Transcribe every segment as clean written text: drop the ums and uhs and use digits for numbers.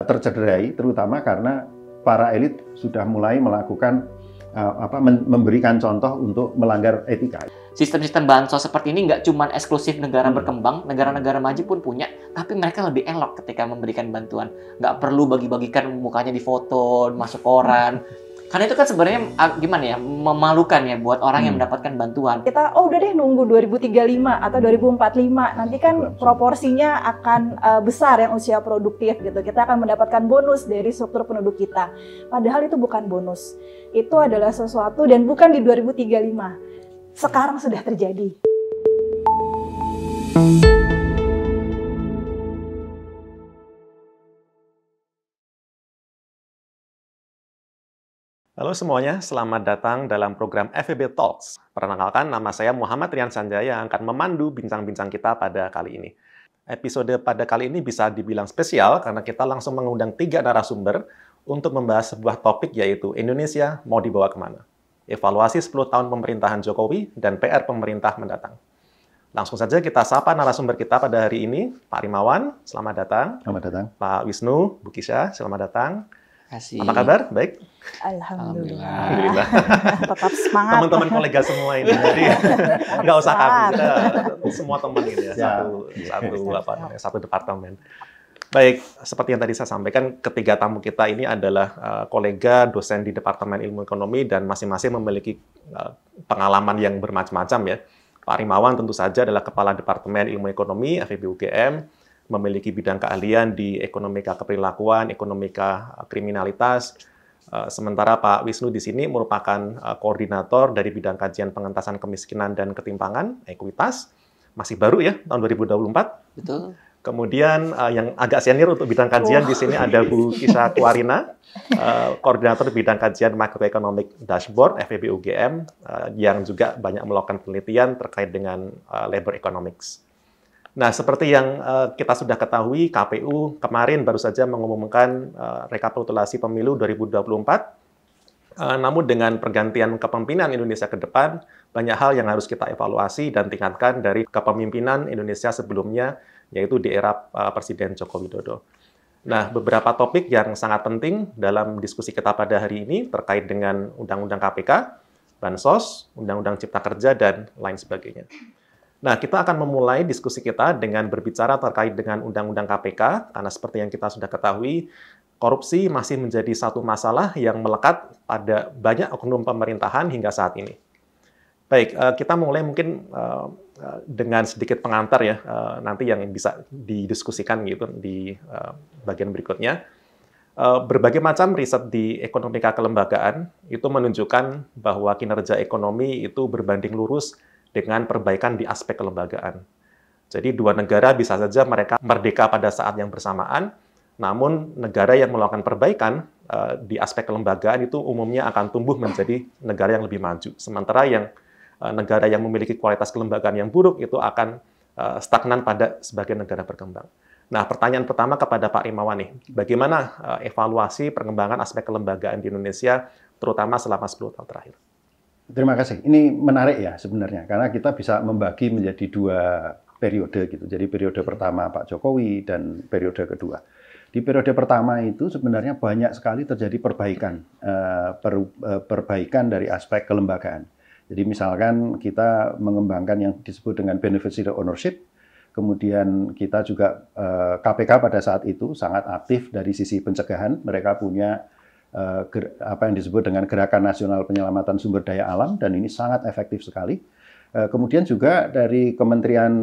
tercederai, terutama karena para elit sudah mulai melakukan memberikan contoh untuk melanggar etika. Sistem-sistem bansos seperti ini nggak cuma eksklusif negara berkembang, negara-negara maju pun punya, tapi mereka lebih elok ketika memberikan bantuan. Nggak perlu bagi-bagikan mukanya di foto, masuk koran. Karena itu kan sebenarnya gimana ya, memalukan ya buat orang yang mendapatkan bantuan. Kita, udah deh nunggu 2035 atau 2045, nanti kan proporsinya akan besar yang usia produktif gitu. Kita akan mendapatkan bonus dari struktur penduduk kita. Padahal itu bukan bonus. Itu adalah sesuatu dan bukan di 2035. Sekarang sudah terjadi. Halo semuanya, selamat datang dalam program FEB Talks. Perkenalkan, nama saya Muhammad Rian Sanjaya yang akan memandu bincang-bincang kita pada kali ini. Episode pada kali ini bisa dibilang spesial karena kita langsung mengundang 3 narasumber untuk membahas sebuah topik yaitu Indonesia mau dibawa kemana? Evaluasi 10 tahun pemerintahan Jokowi dan PR pemerintah mendatang. Langsung saja kita sapa narasumber kita pada hari ini, Pak Rimawan, selamat datang. Selamat datang. Pak Wisnu, Bu Kisha, selamat datang. Kasih. Apa kabar? Baik? Alhamdulillah. Alhamdulillah. Tetap semangat. Teman-teman kolega semua ini, jadi nggak usah kaku, kita semua teman gitu ya, satu departemen. Baik, seperti yang tadi saya sampaikan, ketiga tamu kita ini adalah kolega dosen di Departemen Ilmu Ekonomi dan masing-masing memiliki pengalaman yang bermacam-macam ya. Pak Rimawan tentu saja adalah Kepala Departemen Ilmu Ekonomi FEB UGM, memiliki bidang keahlian di ekonomika keperilakuan, ekonomika kriminalitas. Sementara Pak Wisnu di sini merupakan koordinator dari bidang kajian pengentasan kemiskinan dan ketimpangan, ekuitas. Masih baru ya, tahun 2024. Betul. Kemudian yang agak senior untuk bidang kajian di sini ada Bu Kisha Kuarina, koordinator bidang kajian makroeconomic dashboard FEB UGM, yang juga banyak melakukan penelitian terkait dengan labor economics. Nah, seperti yang kita sudah ketahui, KPU kemarin baru saja mengumumkan rekapitulasi pemilu 2024. Namun dengan pergantian kepemimpinan Indonesia ke depan, banyak hal yang harus kita evaluasi dan tingkatkan dari kepemimpinan Indonesia sebelumnya, yaitu di era Presiden Joko Widodo. Nah, beberapa topik yang sangat penting dalam diskusi kita pada hari ini terkait dengan Undang-Undang KPK, Bansos, Undang-Undang Cipta Kerja, dan lain sebagainya. Nah, kita akan memulai diskusi kita dengan berbicara terkait dengan Undang-Undang KPK, karena seperti yang kita sudah ketahui, korupsi masih menjadi satu masalah yang melekat pada banyak oknum pemerintahan hingga saat ini. Baik, kita mulai mungkin dengan sedikit pengantar ya, nanti yang bisa didiskusikan gitu di bagian berikutnya. Berbagai macam riset di ekonomika kelembagaan itu menunjukkan bahwa kinerja ekonomi itu berbanding lurus dengan perbaikan di aspek kelembagaan. Jadi dua negara bisa saja mereka merdeka pada saat yang bersamaan, namun negara yang melakukan perbaikan di aspek kelembagaan itu umumnya akan tumbuh menjadi negara yang lebih maju. Sementara yang negara yang memiliki kualitas kelembagaan yang buruk itu akan stagnan pada sebagai negara berkembang. Nah, pertanyaan pertama kepada Pak Rimawan nih, bagaimana evaluasi perkembangan aspek kelembagaan di Indonesia, terutama selama 10 tahun terakhir? Terima kasih. Ini menarik ya sebenarnya, karena kita bisa membagi menjadi 2 periode gitu. Jadi periode pertama Pak Jokowi dan periode kedua. Di periode pertama itu sebenarnya banyak sekali terjadi perbaikan dari aspek kelembagaan. Jadi misalkan kita mengembangkan yang disebut dengan beneficiary ownership, kemudian kita juga KPK pada saat itu sangat aktif dari sisi pencegahan. Mereka punya apa yang disebut dengan Gerakan Nasional Penyelamatan Sumber Daya Alam, dan ini sangat efektif sekali. Kemudian juga dari Kementerian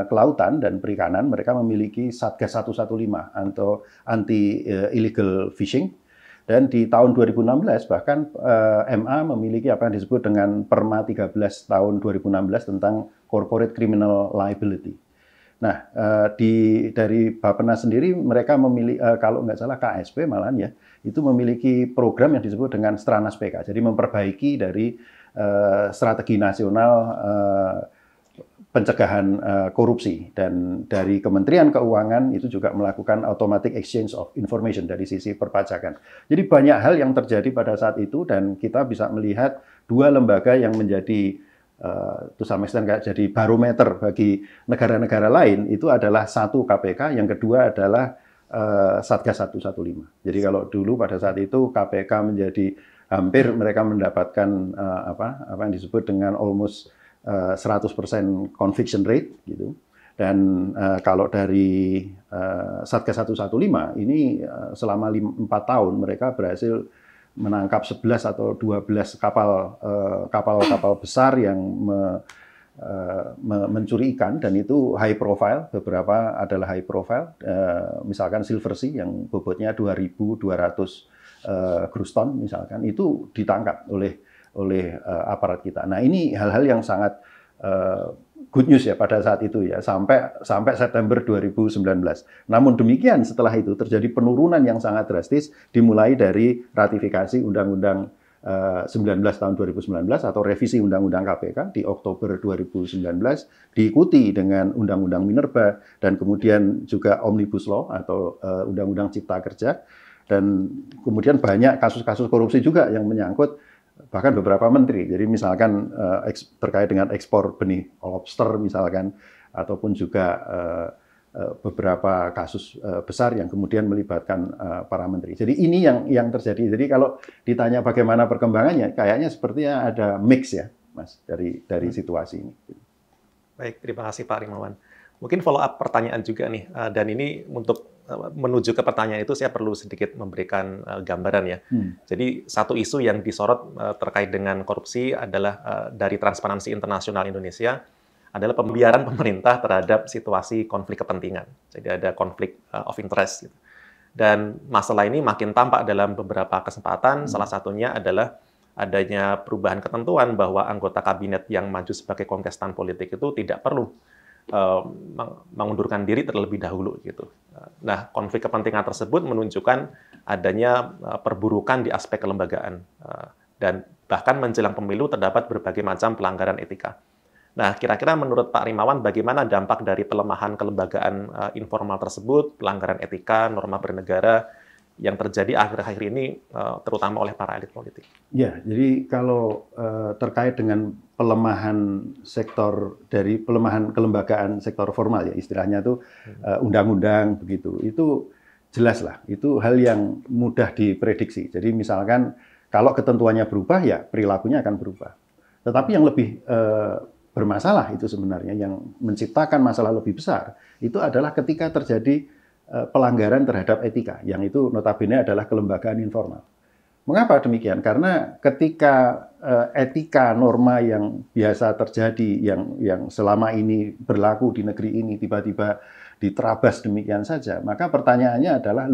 Kelautan dan Perikanan, mereka memiliki Satgas 115 atau anti illegal fishing. Dan di tahun 2016 bahkan MA memiliki apa yang disebut dengan Perma 13 tahun 2016 tentang corporate criminal liability. Nah, dari Bappenas sendiri mereka memiliki, kalau nggak salah KSP malahan ya, itu memiliki program yang disebut dengan Stranas PK. Jadi memperbaiki dari strategi nasional pencegahan korupsi. Dan dari Kementerian Keuangan itu juga melakukan automatic exchange of information dari sisi perpajakan. Jadi banyak hal yang terjadi pada saat itu, dan kita bisa melihat 2 lembaga yang menjadi to some extent kayak jadi barometer bagi negara-negara lain. Itu adalah 1 KPK, yang kedua adalah Satgas 115. Jadi kalau dulu pada saat itu KPK menjadi hampir mereka mendapatkan apa yang disebut dengan almost 100% conviction rate gitu. Dan kalau dari Satgas 115 ini selama 4 tahun mereka berhasil menangkap 11 atau 12 kapal besar yang mencuri ikan, dan itu high profile, beberapa adalah high profile, misalkan Silver Sea yang bobotnya 2.200 gross ton misalkan, itu ditangkap oleh aparat kita. Nah, ini hal-hal yang sangat good news ya pada saat itu ya, sampai September 2019. Namun demikian setelah itu terjadi penurunan yang sangat drastis, dimulai dari ratifikasi Undang-Undang 19 tahun 2019 atau revisi Undang-Undang KPK di Oktober 2019, diikuti dengan Undang-Undang Minerba dan kemudian juga Omnibus Law atau Undang-Undang Cipta Kerja, dan kemudian banyak kasus-kasus korupsi juga yang menyangkut bahkan beberapa menteri. Jadi misalkan terkait dengan ekspor benih lobster misalkan, ataupun juga beberapa kasus besar yang kemudian melibatkan para menteri. Jadi ini yang terjadi. Jadi kalau ditanya bagaimana perkembangannya, kayaknya sepertinya ada mix ya, Mas, dari situasi ini. Baik, terima kasih Pak Rimawan. Mungkin follow up pertanyaan juga nih, dan ini untuk menuju ke pertanyaan itu saya perlu sedikit memberikan gambaran ya. Jadi satu isu yang disorot terkait dengan korupsi adalah dari Transparansi Internasional Indonesia adalah pembiaran pemerintah terhadap situasi konflik kepentingan. Jadi ada konflik of interest gitu. Dan masalah ini makin tampak dalam beberapa kesempatan, salah satunya adalah adanya perubahan ketentuan bahwa anggota kabinet yang maju sebagai kontestan politik itu tidak perlu mengundurkan diri terlebih dahulu gitu. Nah, konflik kepentingan tersebut menunjukkan adanya perburukan di aspek kelembagaan, dan bahkan menjelang pemilu terdapat berbagai macam pelanggaran etika. Nah, kira-kira menurut Pak Rimawan bagaimana dampak dari pelemahan kelembagaan informal tersebut, pelanggaran etika, norma bernegara yang terjadi akhir-akhir ini, terutama oleh para elit politik? Ya, jadi kalau terkait dengan pelemahan pelemahan kelembagaan sektor formal ya istilahnya itu undang-undang begitu, itu jelas lah, itu hal yang mudah diprediksi. Jadi misalkan kalau ketentuannya berubah ya perilakunya akan berubah. Tetapi yang lebih bermasalah itu sebenarnya, yang menciptakan masalah lebih besar itu adalah ketika terjadi pelanggaran terhadap etika, yang itu notabene adalah kelembagaan informal. Mengapa demikian? Karena ketika etika norma yang biasa terjadi, yang selama ini berlaku di negeri ini tiba-tiba diterabas demikian saja, maka pertanyaannya adalah,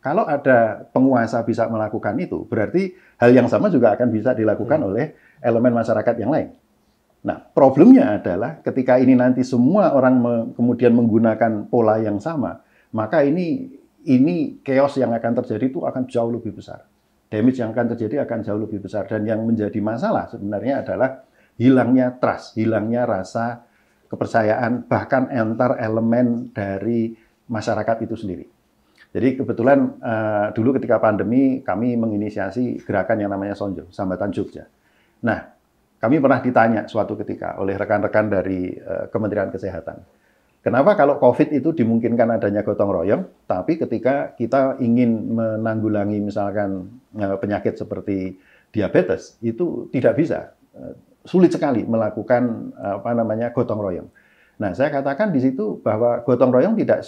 kalau ada penguasa bisa melakukan itu, berarti hal yang sama juga akan bisa dilakukan oleh elemen masyarakat yang lain. Nah, problemnya adalah ketika ini nanti semua orang kemudian menggunakan pola yang sama, maka ini chaos yang akan terjadi itu akan jauh lebih besar. Damage yang akan terjadi akan jauh lebih besar. Dan yang menjadi masalah sebenarnya adalah hilangnya trust, hilangnya rasa kepercayaan, bahkan antar elemen dari masyarakat itu sendiri. Jadi kebetulan dulu ketika pandemi kami menginisiasi gerakan yang namanya Sonjo, Sambatan Jogja. Nah, kami pernah ditanya suatu ketika oleh rekan-rekan dari Kementerian Kesehatan, kenapa kalau COVID itu dimungkinkan adanya gotong royong, tapi ketika kita ingin menanggulangi misalkan penyakit seperti diabetes, itu tidak bisa, sulit sekali melakukan gotong royong. Nah, saya katakan di situ bahwa gotong royong tidak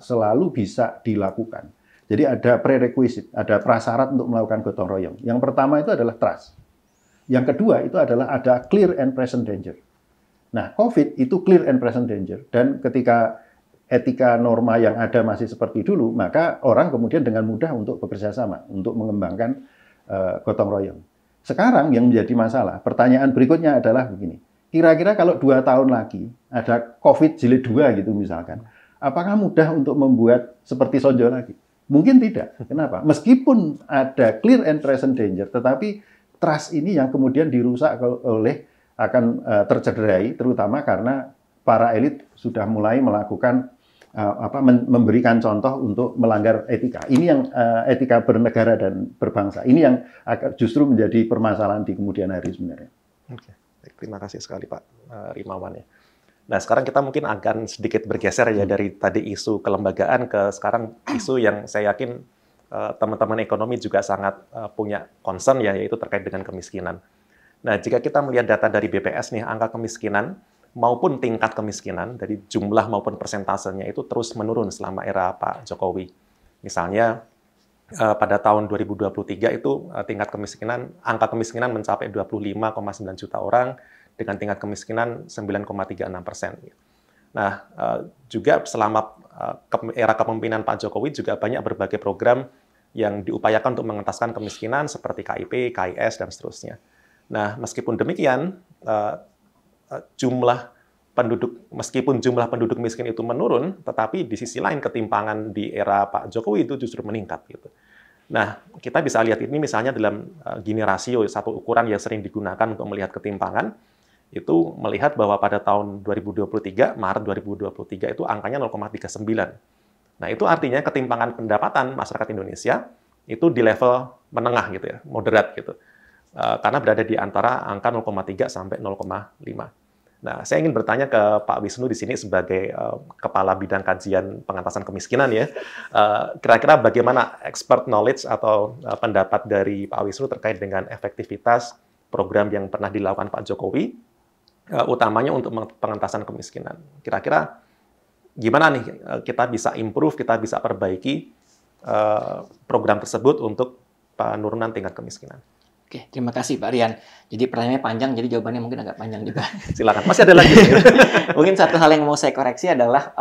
selalu bisa dilakukan. Jadi ada prerequisite, ada prasyarat untuk melakukan gotong royong. Yang pertama itu adalah trust. Yang kedua itu adalah ada clear and present danger. Nah, COVID itu clear and present danger. Dan ketika etika norma yang ada masih seperti dulu, maka orang kemudian dengan mudah untuk bekerja sama, untuk mengembangkan gotong royong. Sekarang yang menjadi masalah, pertanyaan berikutnya adalah begini. Kira-kira kalau 2 tahun lagi ada COVID jilid 2 gitu misalkan, apakah mudah untuk membuat seperti Sonjo lagi? Mungkin tidak. Kenapa? Meskipun ada clear and present danger, tetapi trust ini yang kemudian dirusak akan tercederai, terutama karena para elit sudah mulai melakukan memberikan contoh untuk melanggar etika. Ini yang etika bernegara dan berbangsa. Ini yang justru menjadi permasalahan di kemudian hari sebenarnya. Oke. Terima kasih sekali Pak Rimawan ya. Nah, sekarang kita mungkin akan sedikit bergeser ya dari tadi isu kelembagaan ke sekarang isu yang saya yakin teman-teman ekonomi juga sangat punya concern ya, yaitu terkait dengan kemiskinan. Nah, jika kita melihat data dari BPS nih, angka kemiskinan maupun tingkat kemiskinan dari jumlah maupun persentasenya itu terus menurun selama era Pak Jokowi. Misalnya pada tahun 2023 itu tingkat kemiskinan, angka kemiskinan mencapai 25,9 juta orang, dengan tingkat kemiskinan 9,36%. Nah, juga selama era kepemimpinan Pak Jokowi juga banyak berbagai program yang diupayakan untuk mengentaskan kemiskinan seperti KIP, KIS, dan seterusnya. Nah, meskipun demikian, meskipun jumlah penduduk miskin itu menurun, tetapi di sisi lain ketimpangan di era Pak Jokowi itu justru meningkat. Gitu. Nah, kita bisa lihat ini misalnya dalam Gini rasio, satu ukuran yang sering digunakan untuk melihat ketimpangan, itu melihat bahwa pada tahun 2023, Maret 2023 itu angkanya 0,39. Nah, itu artinya ketimpangan pendapatan masyarakat Indonesia itu di level menengah gitu ya, moderat gitu. Karena berada di antara angka 0,3 sampai 0,5. Nah, saya ingin bertanya ke Pak Wisnu di sini sebagai Kepala Bidang Kajian Pengentasan Kemiskinan ya. Kira-kira bagaimana expert knowledge atau pendapat dari Pak Wisnu terkait dengan efektivitas program yang pernah dilakukan Pak Jokowi, utamanya untuk pengentasan kemiskinan. Kira-kira gimana nih kita bisa improve, kita bisa perbaiki program tersebut untuk penurunan tingkat kemiskinan? Oke, terima kasih Pak Rian. Jadi pertanyaannya panjang, jadi jawabannya mungkin agak panjang juga. Silakan, masih ada lagi. Mungkin satu hal yang mau saya koreksi adalah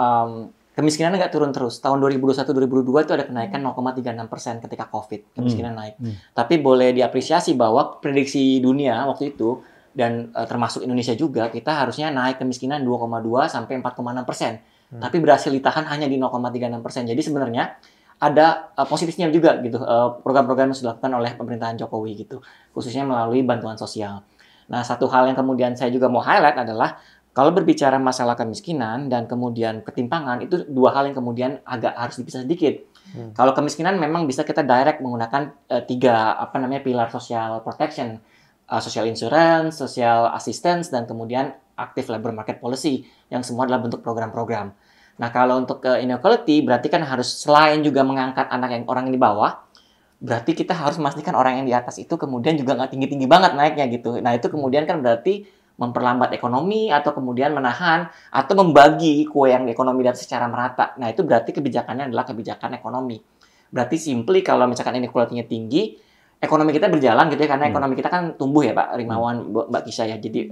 kemiskinan nggak turun terus. Tahun 2021-2022 itu ada kenaikan 0,36% ketika COVID, kemiskinan naik. Tapi boleh diapresiasi bahwa prediksi dunia waktu itu, dan termasuk Indonesia juga, kita harusnya naik kemiskinan 2,2 sampai 4,6%. Tapi berhasil ditahan hanya di 0,36%. Jadi sebenarnya ada positifnya juga gitu, program-program yang sudah dilakukan oleh pemerintahan Jokowi gitu, khususnya melalui bantuan sosial. Nah, satu hal yang kemudian saya juga mau highlight adalah kalau berbicara masalah kemiskinan dan kemudian ketimpangan, itu dua hal yang kemudian agak harus dipisah sedikit. Kalau kemiskinan memang bisa kita direct menggunakan tiga pilar social protection, social insurance, social assistance, dan kemudian active labor market policy, yang semua adalah bentuk program-program. Nah, kalau untuk inequality, berarti kan harus selain juga mengangkat orang yang di bawah, berarti kita harus memastikan orang yang di atas itu kemudian juga nggak tinggi-tinggi banget naiknya gitu. Nah, itu kemudian kan berarti memperlambat ekonomi atau kemudian menahan atau membagi kue yang di ekonomi dan secara merata. Nah, itu berarti kebijakannya adalah kebijakan ekonomi. Berarti simply kalau misalkan inequality-nya tinggi, ekonomi kita berjalan gitu ya, karena ekonomi kita kan tumbuh ya Pak Rimawan, Mbak Kisha ya. Jadi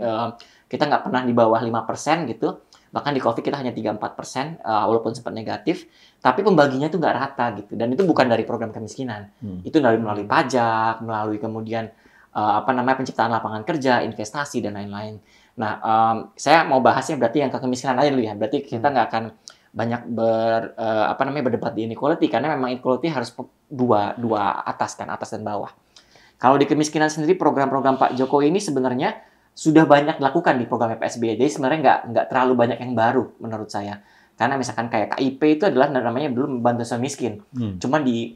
kita nggak pernah di bawah 5% gitu. Bahkan di COVID kita hanya 3-4%, walaupun sempat negatif, tapi pembaginya itu nggak rata gitu. Dan itu bukan dari program kemiskinan. Itu melalui pajak, melalui kemudian penciptaan lapangan kerja, investasi, dan lain-lain. Nah, saya mau bahasnya berarti yang ke kemiskinan aja dulu ya. Berarti kita nggak akan banyak berdebat di inequality, karena memang inequality harus dua atas kan, atas dan bawah. Kalau di kemiskinan sendiri, program-program Pak Jokowi ini sebenarnya sudah banyak dilakukan di program PSBY. Jadi sebenarnya nggak terlalu banyak yang baru menurut saya. Karena misalkan kayak KIP itu adalah namanya dulu bantuan miskin. Cuma di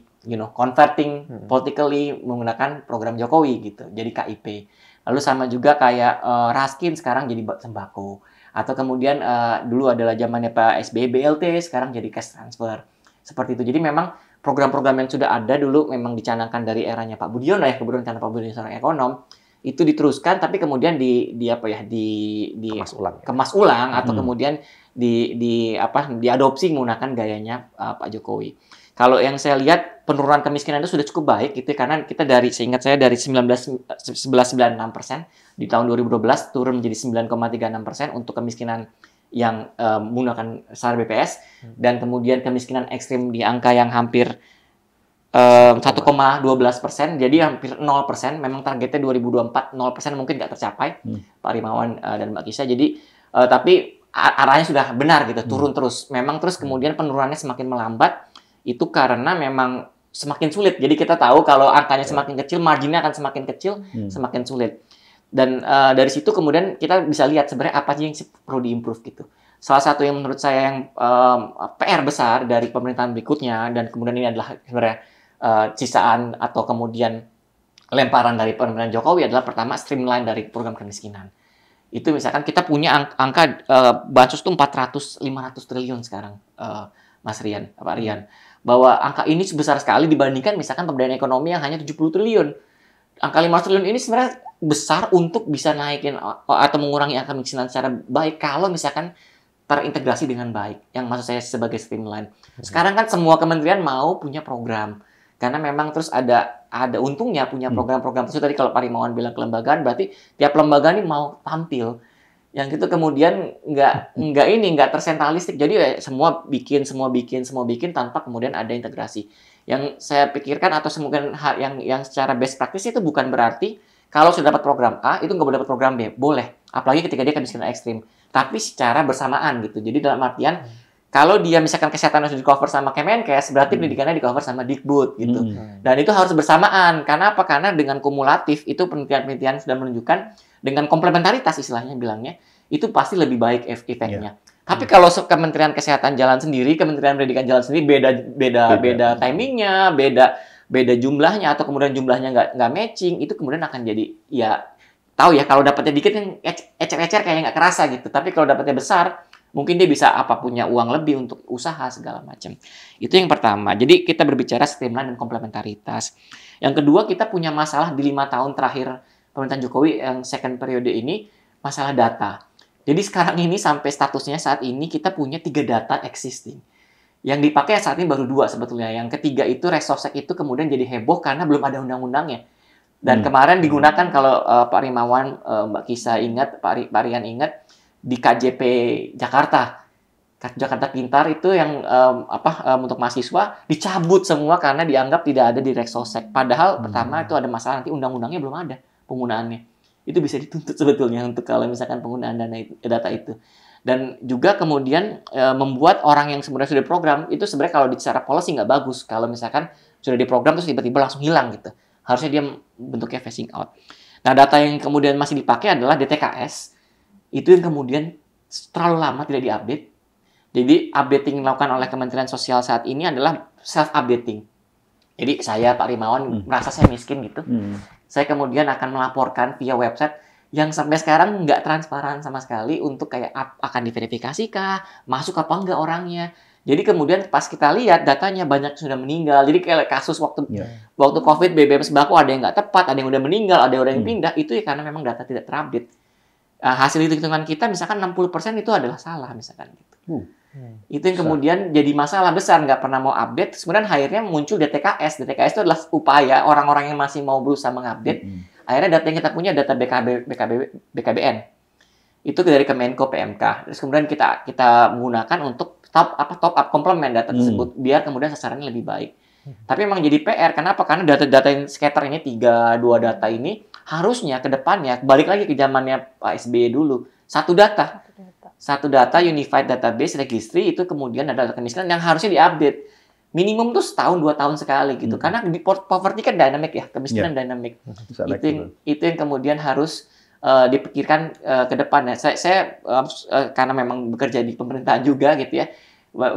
converting politically menggunakan program Jokowi gitu. Jadi KIP. Lalu sama juga kayak Raskin sekarang jadi sembako. Atau kemudian dulu adalah zamannya Pak SBY BLT, sekarang jadi cash transfer. Seperti itu. Jadi memang program-program yang sudah ada dulu memang dicanangkan dari eranya Pak Budiono ya, kemudian karena Pak Budiono seorang ekonom, itu diteruskan tapi kemudian kemas ulang atau kemudian diadopsi menggunakan gayanya Pak Jokowi. Kalau yang saya lihat penurunan kemiskinan itu sudah cukup baik gitu, karena kita seingat saya dari 11,96% di tahun 2012 turun menjadi 9,36% untuk kemiskinan yang menggunakan SAR BPS, dan kemudian kemiskinan ekstrim di angka yang hampir 1,12%, jadi hampir 0%. Memang targetnya 2024 0% mungkin nggak tercapai, Pak Rimawan dan Mbak Kisha. Jadi tapi arahnya sudah benar gitu, turun terus. Memang terus kemudian penurunannya semakin melambat, itu karena memang semakin sulit. Jadi kita tahu kalau angkanya semakin kecil, marginnya akan semakin kecil, semakin sulit. Dan dari situ kemudian kita bisa lihat sebenarnya apa sih yang perlu diimprove gitu. Salah satu yang menurut saya yang PR besar dari pemerintahan berikutnya, dan kemudian ini adalah sebenarnya sisaan atau kemudian lemparan dari pemerintahan Jokowi, adalah pertama streamline dari program kemiskinan. Itu misalkan kita punya angka bansos itu 400-500 triliun sekarang, Mas Rian, Pak Rian. Bahwa angka ini sebesar sekali dibandingkan misalkan pemberdayaan ekonomi yang hanya 70 triliun. Angka 5 triliun ini sebenarnya besar untuk bisa naikin atau mengurangi angka kemiskinan secara baik kalau misalkan terintegrasi dengan baik. Yang maksud saya sebagai streamline. Sekarang kan semua kementerian mau punya program. Karena memang terus ada untungnya punya program-program tersebut. Tadi kalau Pak Rimawan bilang kelembagaan, berarti tiap lembaga ini mau tampil. Yang itu kemudian nggak tersentralistik. Jadi semua bikin tanpa kemudian ada integrasi. Yang saya pikirkan atau mungkin yang secara best practice itu bukan berarti kalau sudah dapat program A itu nggak boleh dapat program B. Boleh. Apalagi ketika dia kemiskinan ekstrim. Tapi secara bersamaan gitu. Jadi dalam artian kalau dia misalkan kesehatan harus di-cover sama Kemenkes, berarti pendidikannya di-cover sama Dikbud gitu. Dan itu harus bersamaan. Karena apa? Karena dengan kumulatif itu penelitian-penelitian sudah menunjukkan dengan komplementaritas istilahnya bilangnya, itu pasti lebih baik efeknya. Tapi kalau Kementerian Kesehatan jalan sendiri, Kementerian Pendidikan jalan sendiri, beda timingnya, beda jumlahnya, atau kemudian jumlahnya nggak matching, itu kemudian akan jadi ya tahu ya kalau dapatnya dikit yang ecer-ecer kayak nggak kerasa gitu. Tapi kalau dapatnya besar, mungkin dia bisa punya uang lebih untuk usaha segala macam. Itu yang pertama. Jadi kita berbicara streamline dan komplementaritas. Yang kedua, kita punya masalah di 5 tahun terakhir pemerintahan Jokowi yang second periode ini, masalah data. Jadi sekarang ini sampai statusnya saat ini kita punya 3 data existing. Yang dipakai saat ini baru 2 sebetulnya. Yang ketiga itu Resosek itu kemudian jadi heboh karena belum ada undang-undangnya. Dan kemarin digunakan kalau Pak Rimawan, Mbak Kisa ingat, Pak Rian ingat, di KJP Jakarta Pintar itu yang untuk mahasiswa dicabut semua karena dianggap tidak ada di Resosek. Padahal pertama itu ada masalah nanti undang-undangnya belum ada penggunaannya. Itu bisa dituntut sebetulnya untuk kalau misalkan penggunaan data itu. Dan juga kemudian membuat orang yang sebenarnya sudah program itu sebenarnya kalau secara policy nggak bagus kalau misalkan sudah diprogram terus tiba-tiba langsung hilang gitu. Harusnya dia bentuknya phasing out. Nah, data yang kemudian masih dipakai adalah DTKS. Itu yang kemudian terlalu lama tidak diupdate. Jadi updating yang dilakukan oleh Kementerian Sosial saat ini adalah self-updating. Jadi saya, Pak Rimawan, merasa saya miskin gitu. Saya kemudian akan melaporkan via website yang sampai sekarang nggak transparan sama sekali untuk kayak akan diverifikasi kah, masuk apa enggak orangnya. Jadi kemudian pas kita lihat datanya banyak sudah meninggal. Jadi kayak kasus waktu COVID BBM sembako ada yang nggak tepat, ada yang udah meninggal, ada yang pindah. Itu ya karena memang data tidak terupdate. Hasil hitungan kita misalkan 60% itu adalah salah misalkan gitu. Itu yang kemudian jadi masalah besar, nggak pernah mau update. Kemudian akhirnya muncul DTKS. DTKS itu adalah upaya orang-orang yang masih mau berusaha mengupdate. Akhirnya data yang kita punya data BKBN. Itu dari Kemenko PMK. Terus kemudian kita menggunakan untuk top up komplement data tersebut biar kemudian sasarannya lebih baik. Tapi memang jadi PR. Kenapa? Karena data-data yang scatter ini 2 data ini harusnya ke depannya balik lagi ke zamannya Pak SBY dulu. Satu data unified database registry itu kemudian ada data kemiskinan yang harusnya diupdate. Minimum tuh setahun 2 tahun sekali gitu. Karena di poverty kan dynamic ya, kemiskinan dynamic. Itu yang kemudian harus dipikirkan ke depannya. Saya karena memang bekerja di pemerintahan juga gitu ya,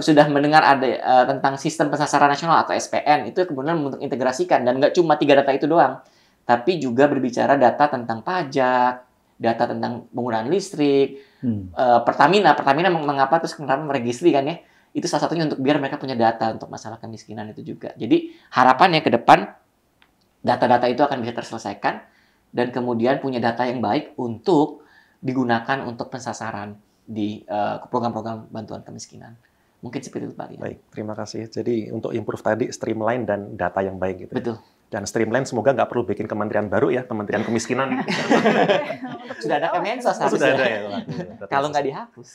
sudah mendengar ada tentang sistem pensasaran nasional atau SPN itu kemudian untuk integrasikan dan nggak cuma 3 data itu doang, tapi juga berbicara data tentang pajak, data tentang penggunaan listrik, Pertamina mengapa terus kenapa meregistri kan ya? Itu salah satunya untuk biar mereka punya data untuk masalah kemiskinan itu juga. Jadi harapannya ke depan data-data itu akan bisa terselesaikan dan kemudian punya data yang baik untuk digunakan untuk pensasaran di program-program bantuan kemiskinan. Mungkin seperti itu Pak Rian. Baik, terima kasih. Jadi untuk improve tadi streamline dan data yang baik gitu. Betul. Dan streamline semoga nggak perlu bikin kementerian baru ya, Kementerian Kemiskinan. Sudah ada Kemensos harusnya. Sudah ada ya. Kalau nggak dihapus.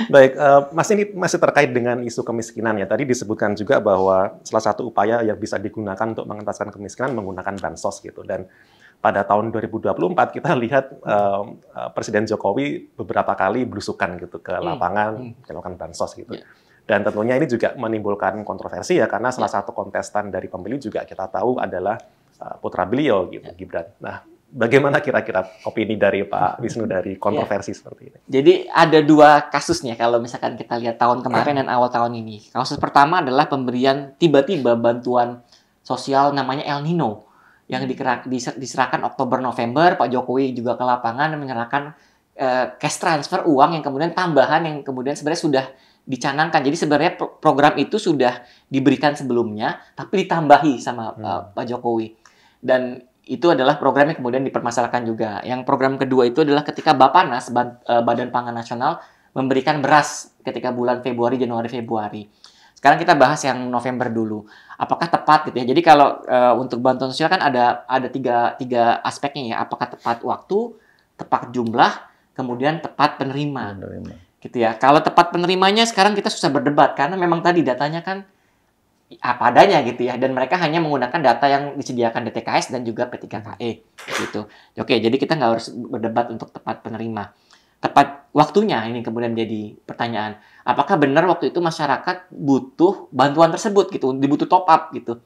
Baik, Mas ini masih terkait dengan isu kemiskinan ya. Tadi disebutkan juga bahwa salah satu upaya yang bisa digunakan untuk mengentaskan kemiskinan menggunakan bansos gitu. Dan pada tahun 2024 kita lihat Presiden Jokowi beberapa kali belusukan gitu ke lapangan melakukan bansos gitu. Dan tentunya ini juga menimbulkan kontroversi ya karena salah satu kontestan dari pemilu juga kita tahu adalah putra beliau gitu, Gibran. Nah, bagaimana kira-kira opini dari Pak Wisnu dari kontroversi seperti ini? Jadi ada 2 kasusnya kalau misalkan kita lihat tahun kemarin dan awal tahun ini. Kasus pertama adalah pemberian tiba-tiba bantuan sosial namanya El Nino. yang diserahkan Oktober-November. Pak Jokowi juga ke lapangan menyerahkan cash transfer, uang yang kemudian tambahan yang kemudian sebenarnya sudah dicanangkan. Jadi sebenarnya program itu sudah diberikan sebelumnya, tapi ditambahi sama Pak Jokowi. Dan itu adalah program yang kemudian dipermasalahkan juga. Yang program kedua itu adalah ketika Bappenas, Badan Pangan Nasional, memberikan beras ketika bulan Februari, Januari, Februari. Sekarang kita bahas yang November dulu. Apakah tepat gitu ya? Jadi kalau untuk bantuan sosial kan ada tiga aspeknya ya. Apakah tepat waktu, tepat jumlah, kemudian tepat penerima. Gitu ya. Kalau tepat penerimanya sekarang kita susah berdebat karena memang tadi datanya kan apa adanya gitu ya, dan mereka hanya menggunakan data yang disediakan DTKS dan juga P3KE gitu. Oke, jadi kita nggak harus berdebat untuk tepat penerima. Tepat waktunya ini kemudian jadi pertanyaan. Apakah benar waktu itu masyarakat butuh bantuan tersebut gitu, dibutuh top up gitu.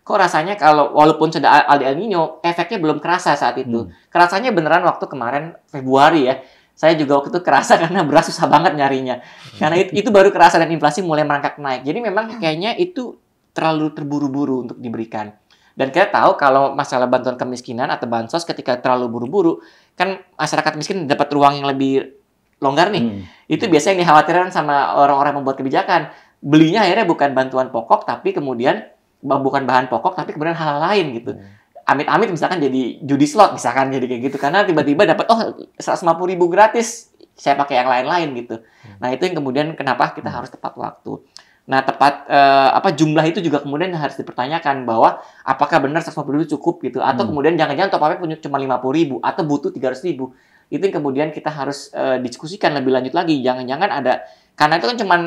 Kok rasanya kalau walaupun sudah El Nino, efeknya belum kerasa saat itu. Kerasanya beneran waktu kemarin Februari ya. Saya juga waktu itu kerasa karena beras susah banget nyarinya. Karena itu baru kerasa dan inflasi mulai merangkak naik. Jadi memang kayaknya itu terlalu terburu-buru untuk diberikan. Dan kita tahu kalau masalah bantuan kemiskinan atau bansos ketika terlalu buru-buru, kan masyarakat miskin dapat ruang yang lebih longgar nih. Itu biasanya yang dikhawatirkan sama orang-orang membuat kebijakan. Belinya akhirnya bukan bantuan pokok, tapi kemudian bukan bahan pokok, tapi kemudian hal lain gitu. Amit-amit misalkan jadi judi slot misalkan, jadi kayak gitu. Karena tiba-tiba dapat 150.000 gratis, saya pakai yang lain-lain gitu. Nah itu yang kemudian kenapa kita harus tepat waktu. Nah, tepat jumlah itu juga kemudian harus dipertanyakan bahwa apakah benar 150.000 cukup gitu, atau kemudian jangan-jangan top up-nya punya cuma 50.000 atau butuh 300.000. Itu yang kemudian kita harus diskusikan lebih lanjut lagi. Jangan-jangan ada, karena itu kan cuman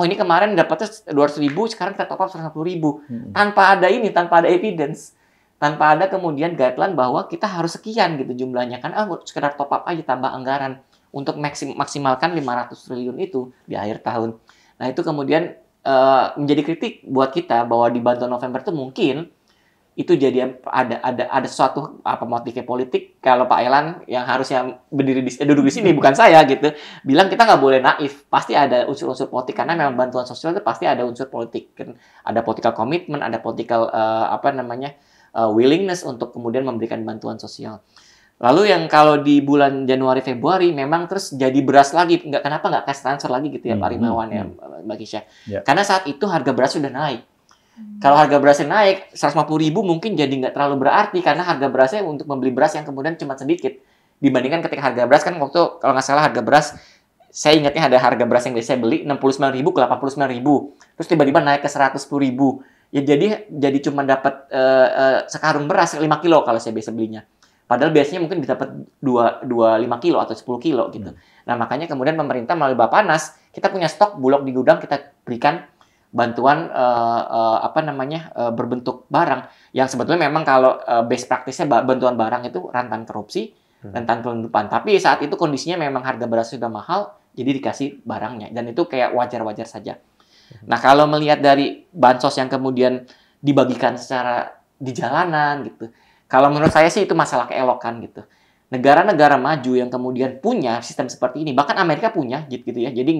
ini kemarin dapatnya 200.000, sekarang kita top up 150.000 tanpa ada evidence, tanpa ada kemudian guideline bahwa kita harus sekian gitu jumlahnya, kan sekedar top up aja tambah anggaran untuk maksimalkan 500 triliun itu di akhir tahun. Nah, itu kemudian menjadi kritik buat kita bahwa di bantuan November itu mungkin itu jadi ada suatu motifnya politik. Kalau Pak Elan yang harusnya duduk di sini bukan saya gitu, bilang kita nggak boleh naif, pasti ada unsur-unsur politik karena memang bantuan sosial itu pasti ada unsur politik kan, ada political commitment, ada political willingness untuk kemudian memberikan bantuan sosial. Lalu yang kalau di bulan Januari Februari memang terus jadi beras lagi, kenapa nggak cash transfer lagi gitu ya Pak Rimawan ya Mbak Kisha? Karena saat itu harga beras sudah naik. Kalau harga berasnya naik 150.000 mungkin jadi nggak terlalu berarti karena harga berasnya untuk membeli beras yang kemudian cuma sedikit dibandingkan ketika harga beras kan waktu kalau nggak salah harga beras saya ingatnya ada harga beras yang saya beli 69.000 ke 89.000 terus tiba-tiba naik ke 110.000 ya jadi cuma dapat sekarung beras 5 kilo kalau saya biasa belinya. Padahal biasanya mungkin bisa dapat 5 kilo atau 10 kilo gitu. Nah, makanya kemudian pemerintah melalui Bappenas, kita punya stok bulog di gudang, kita berikan bantuan berbentuk barang. Yang sebetulnya memang kalau best practice-nya bantuan barang itu rentan korupsi, rentan penyelundupan. Tapi saat itu kondisinya memang harga beras sudah mahal, jadi dikasih barangnya. Dan itu kayak wajar-wajar saja. Nah, kalau melihat dari bansos yang kemudian dibagikan secara di jalanan gitu, kalau menurut saya sih itu masalah keelokan gitu. Negara-negara maju yang kemudian punya sistem seperti ini, bahkan Amerika punya gitu ya. Jadi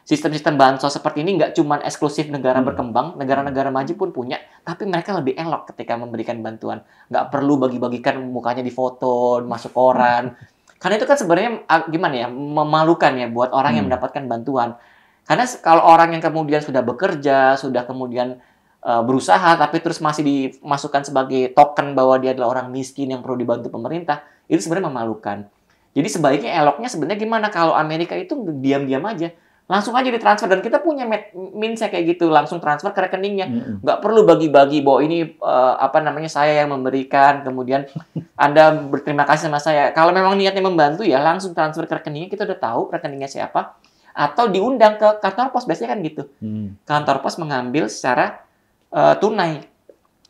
sistem-sistem bansos seperti ini nggak cuma eksklusif negara berkembang, negara-negara maju pun punya, tapi mereka lebih elok ketika memberikan bantuan. Nggak perlu bagi-bagikan mukanya di foto, masuk koran. Karena itu kan sebenarnya gimana ya, memalukan ya buat orang yang mendapatkan bantuan. Karena kalau orang yang kemudian sudah bekerja, sudah kemudian berusaha tapi terus masih dimasukkan sebagai token bahwa dia adalah orang miskin yang perlu dibantu pemerintah, itu sebenarnya memalukan. Jadi sebaiknya eloknya sebenarnya gimana kalau Amerika itu diam-diam aja, langsung aja ditransfer dan kita punya means-nya kayak gitu, langsung transfer ke rekeningnya, nggak perlu bagi-bagi bahwa ini saya yang memberikan, kemudian Anda berterima kasih sama saya. Kalau memang niatnya membantu ya langsung transfer ke rekeningnya, kita udah tahu rekeningnya siapa, atau diundang ke kantor pos biasanya kan gitu, kantor pos mengambil secara tunai.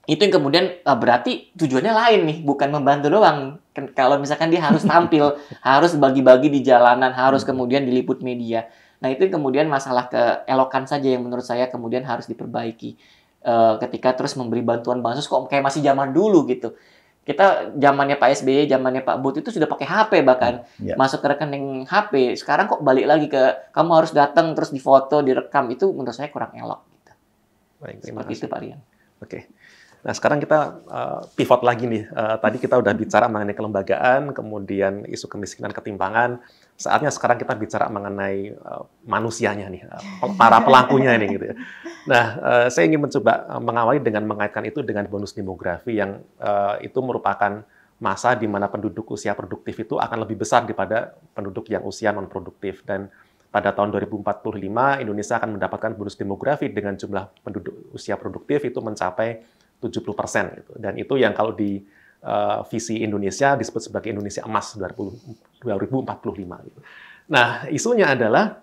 Itu yang kemudian berarti tujuannya lain nih, bukan membantu doang. Kalau misalkan dia harus tampil, harus bagi-bagi di jalanan, harus kemudian diliput media. Nah, itu yang kemudian masalah keelokan saja yang menurut saya kemudian harus diperbaiki. Ketika terus memberi bantuan bansos kok kayak masih zaman dulu gitu. Kita zamannya Pak SBY, zamannya Pak Bud itu sudah pakai HP bahkan. Masuk ke rekening HP. Sekarang kok balik lagi ke kamu harus datang terus difoto, direkam. Itu menurut saya kurang elok. Baik, seperti itu Pak Rian. Oke. Nah, sekarang kita pivot lagi nih. Tadi kita udah bicara mengenai kelembagaan, kemudian isu kemiskinan, ketimpangan. Saatnya sekarang kita bicara mengenai manusianya nih, para pelakunya ini gitu ya. Nah, saya ingin mencoba mengawali dengan mengaitkan itu dengan bonus demografi yang itu merupakan masa di mana penduduk usia produktif itu akan lebih besar daripada penduduk yang usia non produktif. Dan pada tahun 2045 Indonesia akan mendapatkan bonus demografi dengan jumlah penduduk usia produktif itu mencapai 70% gitu. Dan itu yang kalau di visi Indonesia disebut sebagai Indonesia Emas 2045 gitu. Nah, isunya adalah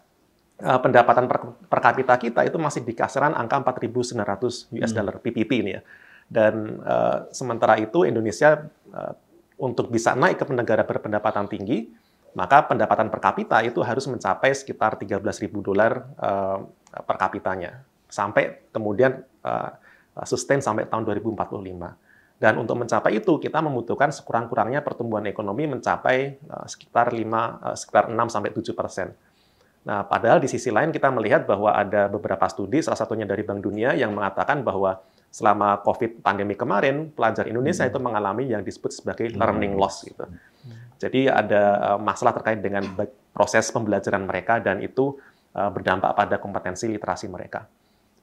pendapatan per kapita kita itu masih di kisaran angka 4.900 US dollar PPP ini ya. Dan sementara itu Indonesia untuk bisa naik ke negara berpendapatan tinggi, maka pendapatan per kapita itu harus mencapai sekitar 13.000 dolar per kapitanya. Sampai kemudian sustain sampai tahun 2045. Dan untuk mencapai itu, kita membutuhkan sekurang-kurangnya pertumbuhan ekonomi mencapai sekitar 6-7%. Nah, padahal di sisi lain kita melihat bahwa ada beberapa studi, salah satunya dari Bank Dunia, yang mengatakan bahwa selama COVID pandemi kemarin, pelajar Indonesia itu mengalami yang disebut sebagai learning loss. Gitu. Jadi ada masalah terkait dengan proses pembelajaran mereka, dan itu berdampak pada kompetensi literasi mereka.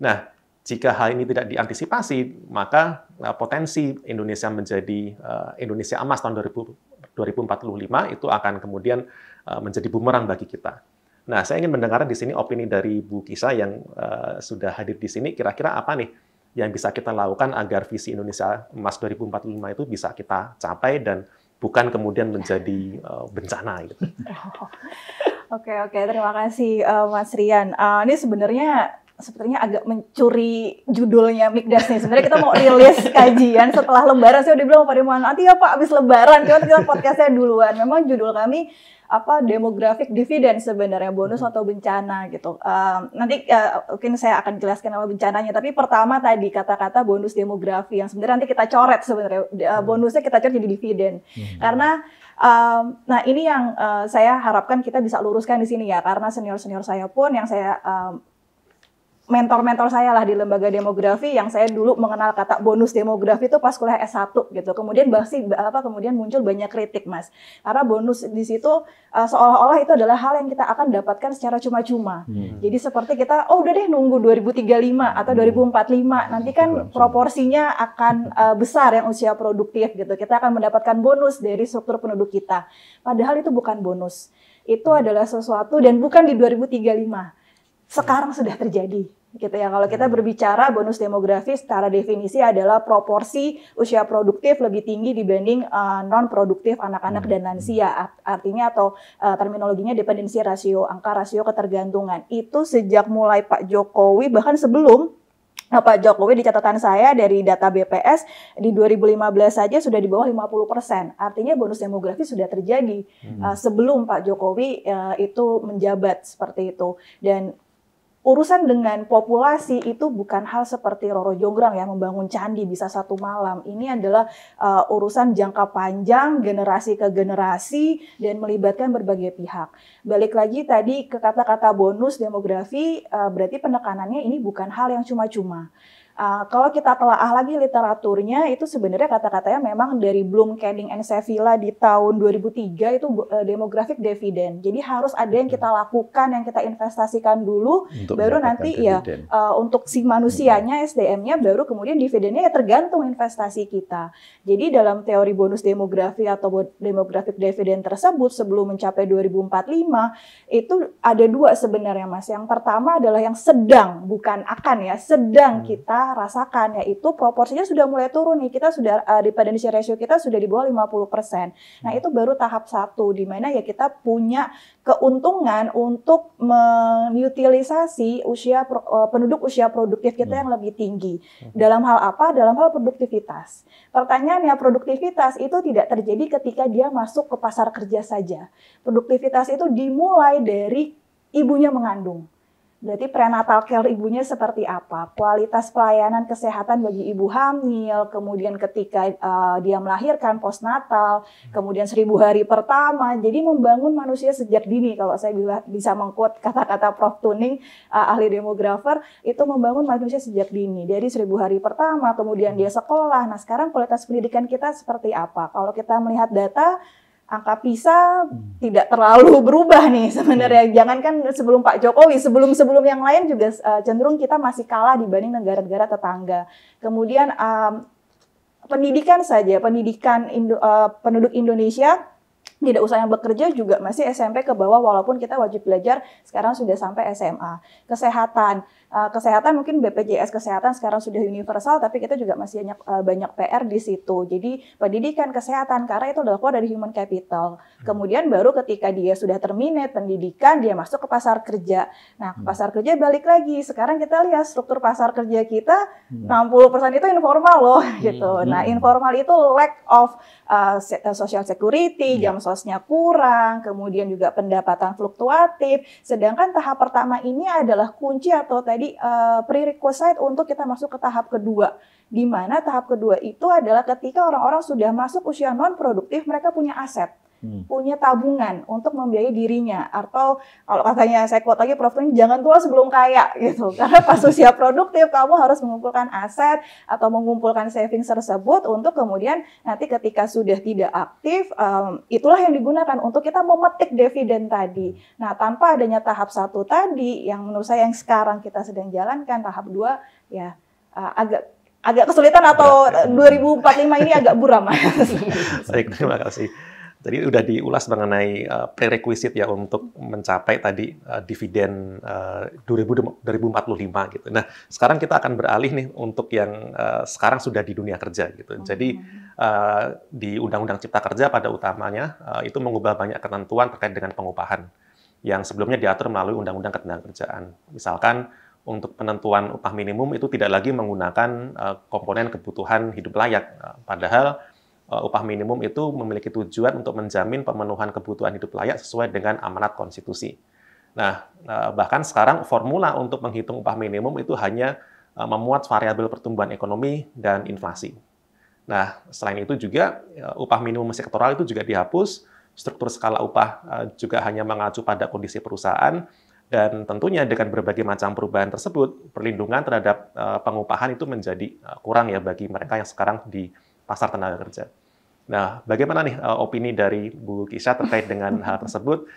Nah, jika hal ini tidak diantisipasi, maka potensi Indonesia menjadi Indonesia Emas tahun 2045 itu akan kemudian menjadi bumerang bagi kita. Nah, saya ingin mendengar di sini opini dari Bu Kisah yang sudah hadir di sini. Kira-kira apa nih yang bisa kita lakukan agar visi Indonesia Emas 2045 itu bisa kita capai dan bukan kemudian menjadi bencana gitu. Oke, terima kasih Mas Rian. Ini sepertinya agak mencuri judulnya Mikdas nih. Sebenarnya kita mau rilis kajian setelah Lebaran. Saya udah bilang Pak Dirman, nanti ya Pak, habis Lebaran. Kita podcastnya duluan. Memang judul kami demographic dividend sebenarnya, bonus atau bencana gitu. Nanti mungkin saya akan jelaskan apa bencananya. Tapi pertama tadi kata-kata bonus demografi yang sebenarnya nanti kita coret sebenarnya. Bonusnya kita coret jadi dividen. Karena nah ini yang saya harapkan kita bisa luruskan di sini ya. Karena senior-senior saya pun yang saya mentor-mentor saya lah di lembaga demografi yang saya dulu mengenal kata bonus demografi itu pas kuliah S1 gitu. Kemudian kemudian muncul banyak kritik, Mas. Karena bonus di situ seolah-olah itu adalah hal yang kita akan dapatkan secara cuma-cuma. Jadi seperti kita udah deh nunggu 2035 atau 2045 nanti kan proporsinya akan besar yang usia produktif gitu. Kita akan mendapatkan bonus dari struktur penduduk kita. Padahal itu bukan bonus. Itu adalah sesuatu dan bukan di 2035. Sekarang sudah terjadi gitu ya. Kalau kita berbicara bonus demografi secara definisi adalah proporsi usia produktif lebih tinggi dibanding non produktif anak-anak dan lansia. Artinya atau terminologinya dependensi rasio, angka rasio ketergantungan. Itu sejak mulai Pak Jokowi, bahkan sebelum Pak Jokowi, di catatan saya dari data BPS di 2015 saja sudah di bawah 50%. Artinya bonus demografi sudah terjadi sebelum Pak Jokowi itu menjabat seperti itu. Dan urusan dengan populasi itu bukan hal seperti Roro Jonggrang yang membangun candi bisa satu malam. Ini adalah urusan jangka panjang, generasi ke generasi, dan melibatkan berbagai pihak. Balik lagi tadi ke kata-kata bonus demografi, berarti penekanannya ini bukan hal yang cuma-cuma. Kalau kita telaah lagi literaturnya, itu sebenarnya kata-katanya memang dari Bloom, Canning, and Sevilla di tahun 2003 itu demographic dividend. Jadi harus ada yang kita lakukan, yang kita investasikan dulu, untuk baru nanti dividen. Untuk si manusianya, SDM-nya, baru kemudian dividennya ya tergantung investasi kita. Jadi dalam teori bonus demografi atau demographic dividend tersebut sebelum mencapai 2045, itu ada dua sebenarnya, Mas. Yang pertama adalah yang sedang, bukan akan ya, sedang kita rasakan, yaitu proporsinya sudah mulai turun nih. Kita sudah dependency ratio kita sudah di bawah 50%. Nah, itu baru tahap 1 di mana ya kita punya keuntungan untuk mengutilisasi penduduk usia produktif kita yang lebih tinggi. Dalam hal apa? Dalam hal produktivitas. Pertanyaannya, produktivitas itu tidak terjadi ketika dia masuk ke pasar kerja saja. Produktivitas itu dimulai dari ibunya mengandung. Berarti prenatal care ibunya seperti apa? Kualitas pelayanan kesehatan bagi ibu hamil, kemudian ketika dia melahirkan postnatal, kemudian 1000 hari pertama. Jadi membangun manusia sejak dini. Kalau saya bisa mengquote kata-kata Prof. Tuning, ahli demografer, itu membangun manusia sejak dini. Dari 1000 hari pertama, kemudian dia sekolah. Nah sekarang kualitas pendidikan kita seperti apa? Kalau kita melihat data, angka PISA tidak terlalu berubah nih sebenarnya. Jangankan sebelum Pak Jokowi, sebelum yang lain juga cenderung kita masih kalah dibanding negara-negara tetangga. Kemudian pendidikan saja, penduduk Indonesia tidak usah yang bekerja juga masih SMP ke bawah walaupun kita wajib belajar sekarang sudah sampai SMA. Kesehatan mungkin BPJS kesehatan sekarang sudah universal tapi kita juga masih banyak PR di situ. Jadi pendidikan kesehatan karena itu adalah keluar dari human capital. Kemudian baru ketika dia sudah terminate pendidikan dia masuk ke pasar kerja. Nah, ke pasar kerja balik lagi. Sekarang kita lihat struktur pasar kerja kita 60% itu informal loh gitu. Nah, informal itu lack of social security, jam sosnya kurang, kemudian juga pendapatan fluktuatif. Sedangkan tahap pertama ini adalah kunci atau tadi prerequisite untuk kita masuk ke tahap kedua. Di mana tahap kedua itu adalah ketika orang-orang sudah masuk usia non produktif, mereka punya aset. Punya tabungan untuk membiayai dirinya, atau kalau katanya saya quote lagi Prof. Tuning, jangan tua sebelum kaya gitu, karena pas usia produktif kamu harus mengumpulkan aset atau mengumpulkan savings tersebut untuk kemudian nanti ketika sudah tidak aktif itulah yang digunakan untuk kita memetik dividen tadi. Nah tanpa adanya tahap 1 tadi yang menurut saya yang sekarang kita sedang jalankan, tahap 2 ya agak kesulitan atau 2045 ini agak buram. Baik, terima kasih. Jadi udah diulas mengenai prerequisite ya untuk mencapai tadi dividen 2045 gitu. Nah, sekarang kita akan beralih nih untuk yang sekarang sudah di dunia kerja gitu. Jadi di Undang-Undang Cipta Kerja pada utamanya itu mengubah banyak ketentuan terkait dengan pengupahan yang sebelumnya diatur melalui Undang-Undang Ketenagakerjaan. Misalkan untuk penentuan upah minimum itu tidak lagi menggunakan komponen kebutuhan hidup layak. Padahal upah minimum itu memiliki tujuan untuk menjamin pemenuhan kebutuhan hidup layak sesuai dengan amanat konstitusi. Nah, bahkan sekarang formula untuk menghitung upah minimum itu hanya memuat variabel pertumbuhan ekonomi dan inflasi. Nah, selain itu juga upah minimum sektoral itu juga dihapus, struktur skala upah juga hanya mengacu pada kondisi perusahaan, dan tentunya dengan berbagai macam perubahan tersebut, perlindungan terhadap pengupahan itu menjadi kurang ya bagi mereka yang sekarang di pasar tenaga kerja. Nah, bagaimana nih opini dari Bu Kisha terkait dengan hal tersebut?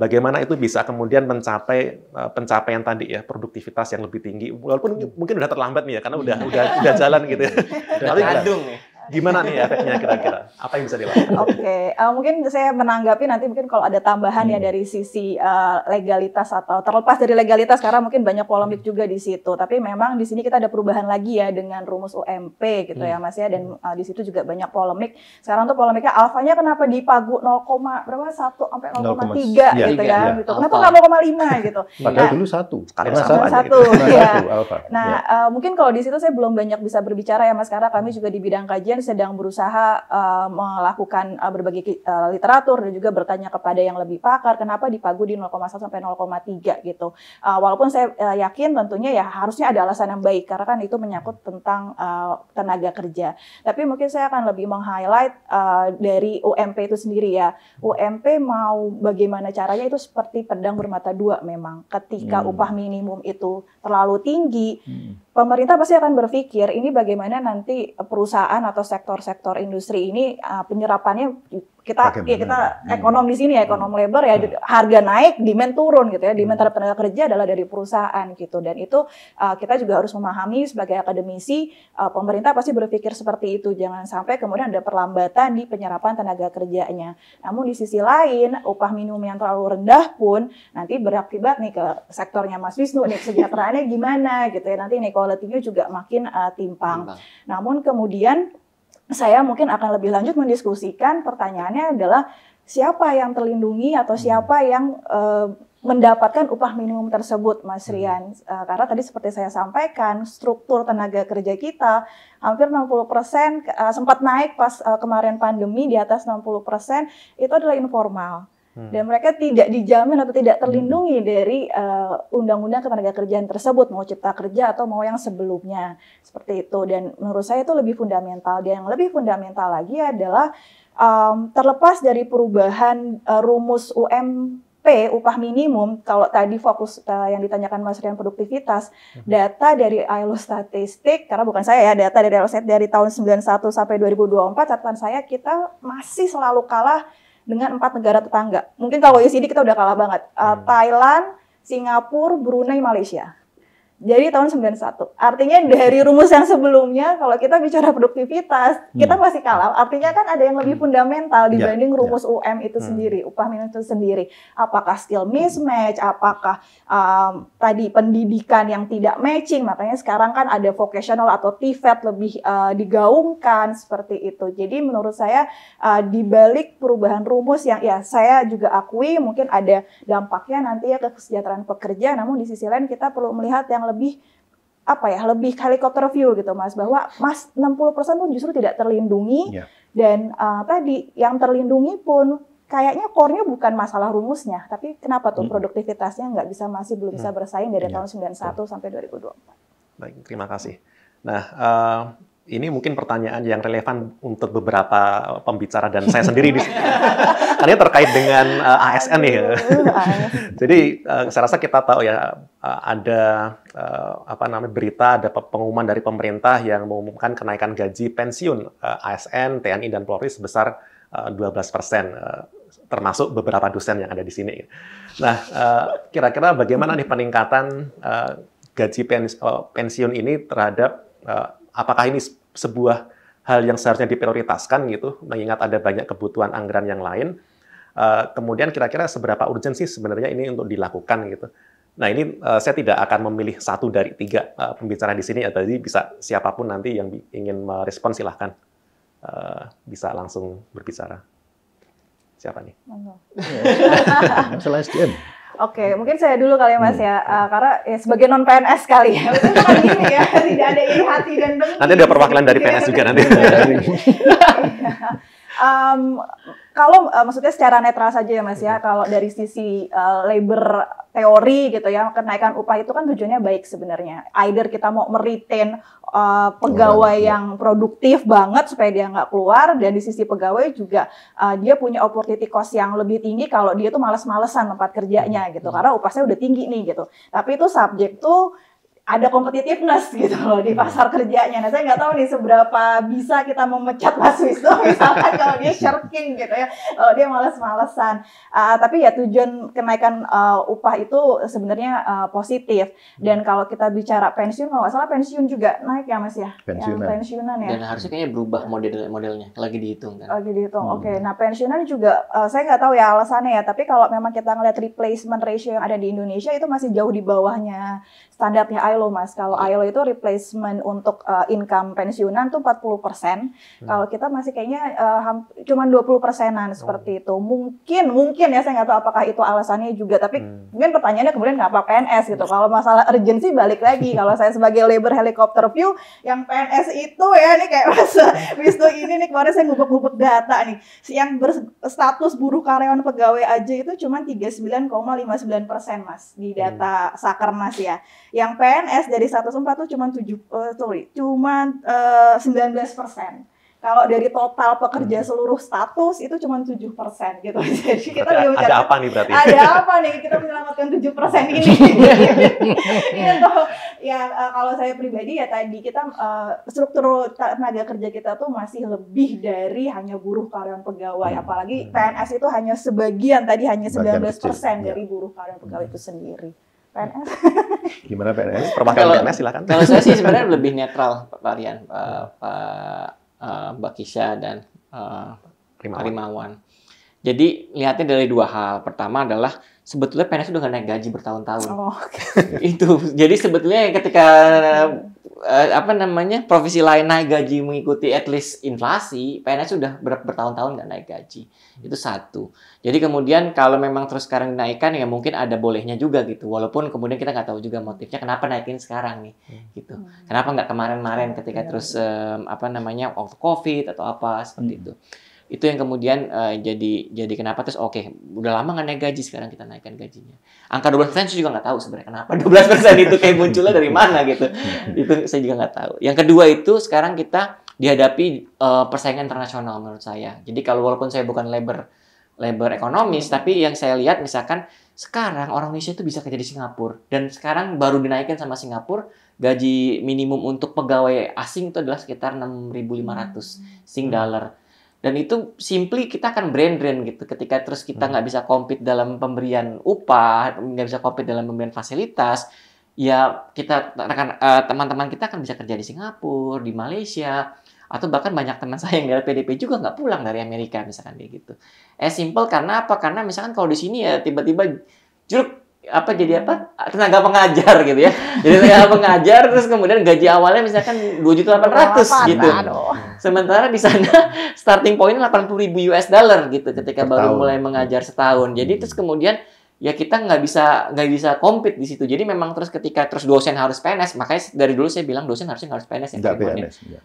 Bagaimana itu bisa kemudian mencapai pencapaian tadi ya, produktivitas yang lebih tinggi, walaupun mungkin udah terlambat nih ya, karena udah jalan gitu ya. Tapi gimana nih efeknya kira-kira? Apa yang bisa dilakukan? Oke, mungkin saya menanggapi nanti mungkin kalau ada tambahan ya dari sisi legalitas atau terlepas dari legalitas karena mungkin banyak polemik juga di situ. Tapi memang di sini kita ada perubahan lagi ya dengan rumus UMP gitu ya Mas ya, dan di situ juga banyak polemik. Sekarang tuh polemiknya alfanya kenapa dipagu 1 sampai 0,3 gitu ya gitu. Kenapa nggak 0,5 gitu? Padahal dulu 1. Satu ya. Nah, mungkin kalau di situ saya belum banyak bisa berbicara ya Mas karena kami juga di bidang kajian sedang berusaha melakukan berbagai literatur dan juga bertanya kepada yang lebih pakar kenapa dipagu di 0,1 sampai 0,3 gitu. Walaupun saya yakin tentunya ya harusnya ada alasan yang baik karena kan itu menyangkut tentang tenaga kerja. Tapi mungkin saya akan lebih meng-highlight dari UMP itu sendiri ya. UMP mau bagaimana caranya itu seperti pedang bermata dua memang. Ketika upah minimum itu terlalu tinggi, pemerintah pasti akan berpikir ini bagaimana nanti perusahaan atau sektor-sektor industri ini penyerapannya kita ekonom di sini ya, ekonom labor ya, harga naik, demand turun gitu ya, demand terhadap tenaga kerja adalah dari perusahaan gitu, dan itu kita juga harus memahami sebagai akademisi, pemerintah pasti berpikir seperti itu, jangan sampai kemudian ada perlambatan di penyerapan tenaga kerjanya. Namun di sisi lain, upah minimum yang terlalu rendah pun nanti berakibat nih ke sektornya Mas Wisnu, nih kesejahteraannya gimana gitu ya, nanti inequality-nya juga makin timpang. Namun kemudian saya mungkin akan lebih lanjut mendiskusikan pertanyaannya adalah siapa yang terlindungi atau siapa yang mendapatkan upah minimum tersebut, Mas Rian. Karena tadi seperti saya sampaikan, struktur tenaga kerja kita hampir 60%, sempat naik pas kemarin pandemi di atas 60%, itu adalah informal. Dan mereka tidak dijamin atau tidak terlindungi dari undang-undang ketenagakerjaan tersebut, mau cipta kerja atau mau yang sebelumnya. Seperti itu. Dan menurut saya itu lebih fundamental. Dan yang lebih fundamental lagi adalah terlepas dari perubahan rumus UMP, upah minimum, kalau tadi fokus yang ditanyakan Mas Rian produktivitas, data dari ILO statistik, karena bukan saya ya, data dari ILO statistik dari tahun 91 sampai 2024, catatan saya kita masih selalu kalah dengan 4 negara tetangga. Mungkin kalau OECD kita udah kalah banget. Thailand, Singapura, Brunei, Malaysia. Jadi tahun 91. Artinya dari rumus yang sebelumnya, kalau kita bicara produktivitas, kita masih kalah. Artinya kan ada yang lebih fundamental dibanding rumus UM itu sendiri, upah minimum itu sendiri. Apakah skill mismatch, apakah tadi pendidikan yang tidak matching, makanya sekarang kan ada vocational atau TVET lebih digaungkan seperti itu. Jadi menurut saya di balik perubahan rumus yang ya saya juga akui mungkin ada dampaknya nanti ya ke kesejahteraan pekerja, namun di sisi lain kita perlu melihat yang lebih lebih helikopter view gitu Mas, bahwa 60% tuh justru tidak terlindungi dan tadi yang terlindungi pun kayaknya core-nya bukan masalah rumusnya, tapi kenapa tuh produktivitasnya belum bisa bersaing dari tahun 91 sampai 2024. Baik, terima kasih. Nah, ini mungkin pertanyaan yang relevan untuk beberapa pembicara dan saya sendiri di sini. Karena terkait dengan ASN nih. Jadi saya rasa kita tahu ya ada berita, ada pengumuman dari pemerintah yang mengumumkan kenaikan gaji pensiun ASN, TNI dan Polri sebesar 12%, termasuk beberapa dosen yang ada di sini. Nah, kira-kira bagaimana nih peningkatan gaji pensiun ini terhadap apakah ini sebuah hal yang seharusnya diprioritaskan gitu, mengingat ada banyak kebutuhan anggaran yang lain. Kemudian kira-kira seberapa urgensi sebenarnya ini untuk dilakukan gitu. Nah ini saya tidak akan memilih 1 dari 3 pembicara di sini, jadi bisa siapapun nanti yang ingin merespon silahkan bisa langsung berbicara. Siapa nih? Masalah SDM. Oke, mungkin saya dulu kali ya Mas ya, karena ya, sebagai non PNS kali ya, itu kan gini ya, tidak ada iri hati dan dengki. Nanti ada perwakilan dari PNS juga nanti. Kalau maksudnya secara netral saja ya Mas ya, kalau dari sisi labor teori gitu ya, kenaikan upah itu kan tujuannya baik sebenarnya. Either kita mau meretain pegawai yang produktif banget supaya dia nggak keluar, dan di sisi pegawai juga dia punya opportunity cost yang lebih tinggi kalau dia tuh males-malesan tempat kerjanya gitu, karena upahnya udah tinggi nih gitu. Tapi itu subjek tuh ada competitiveness gitu loh di pasar kerjanya. Nah, saya nggak tahu nih seberapa bisa kita memecat Mas Wisnu misalkan kalau dia shirking gitu ya, kalau dia malas-malesan. Tapi ya tujuan kenaikan upah itu sebenarnya positif. Dan kalau kita bicara pensiun, kalau nggak salah pensiun juga naik ya Mas ya? Pensiunan ya. Dan harusnya kayaknya berubah modelnya, lagi dihitung kan? Lagi dihitung, oke. Nah pensiunan juga, saya nggak tahu ya alasannya ya, tapi kalau memang kita ngeliat replacement ratio yang ada di Indonesia itu masih jauh di bawahnya standarnya ILO Mas. Kalau ILO itu replacement untuk income pensiunan tuh 40%. Kalau kita masih kayaknya cuma 20%-an seperti itu. Mungkin ya, saya nggak tahu apakah itu alasannya juga. Tapi mungkin pertanyaannya kemudian nggak apa PNS gitu. Kalau masalah urgency balik lagi. Kalau saya sebagai labor helicopter view, yang PNS itu ya, ini kayak Mas Wisnu ini nih kemarin saya ngubek-ngubek data nih. Yang berstatus buruh karyawan pegawai aja itu cuma 39,59% Mas di data Sakernas ya. Yang PNS dari 104 tuh cuma 19%. Kalau dari total pekerja seluruh status itu cuma 7% gitu. Jadi kita ada apa nih berarti? Ada apa nih kita menyelamatkan 7% ini? Kalau saya pribadi ya tadi kita struktur tenaga kerja kita tuh masih lebih dari hanya buruh karyawan pegawai. Apalagi PNS itu hanya sebagian, tadi hanya 19% dari buruh karyawan pegawai itu sendiri. PNS. Gimana PNS? Perwakilan PNS silakan. Kalau saya sih sebenarnya lebih netral Pak Rian, Mbak Kisha dan Rimawan. Jadi lihatnya dari 2 hal. Pertama adalah sebetulnya PNS udah nggak naik gaji bertahun-tahun. Itu. Jadi sebetulnya ketika profesi lain naik gaji mengikuti at least inflasi, PNS sudah bertahun-tahun nggak naik gaji. Itu satu. Jadi kemudian kalau memang terus sekarang dinaikkan ya mungkin ada bolehnya juga gitu. Walaupun kemudian kita nggak tahu juga motifnya kenapa naikin sekarang nih gitu. Kenapa nggak kemarin-kemarin ketika terus waktu COVID atau apa seperti itu. Itu yang kemudian jadi kenapa terus oke, udah lama nggak naik gaji, sekarang kita naikkan gajinya. Angka 12% saya juga nggak tahu sebenarnya kenapa 12% itu kayak munculnya dari mana gitu. Itu saya juga nggak tahu. Yang kedua itu sekarang kita dihadapi persaingan internasional menurut saya. Jadi kalau walaupun saya bukan labor ekonomis, tapi yang saya lihat misalkan sekarang orang Indonesia itu bisa kerja di Singapura, dan sekarang baru dinaikkan sama Singapura, gaji minimum untuk pegawai asing itu adalah sekitar 6.500 Sing dollar. Dan itu simply kita akan brain-drain gitu. Ketika terus kita nggak bisa compete dalam pemberian upah, nggak bisa compete dalam pemberian fasilitas, ya kita teman-teman kita akan bisa kerja di Singapura, di Malaysia, atau bahkan banyak teman saya yang dari PDP juga nggak pulang dari Amerika misalkan kayak gitu. Simple karena apa? Karena misalkan kalau di sini ya tiba-tiba jadi tenaga pengajar gitu ya. Jadi tenaga pengajar terus kemudian gaji awalnya misalkan 2.800.000 gitu. Sementara di sana starting point 80.000 US dollar gitu ketika baru mulai mengajar setahun. Jadi terus kemudian ya kita nggak bisa compete di situ. Jadi memang terus ketika dosen harus PNS, makanya dari dulu saya bilang dosen harusnya nggak harus PNS ya.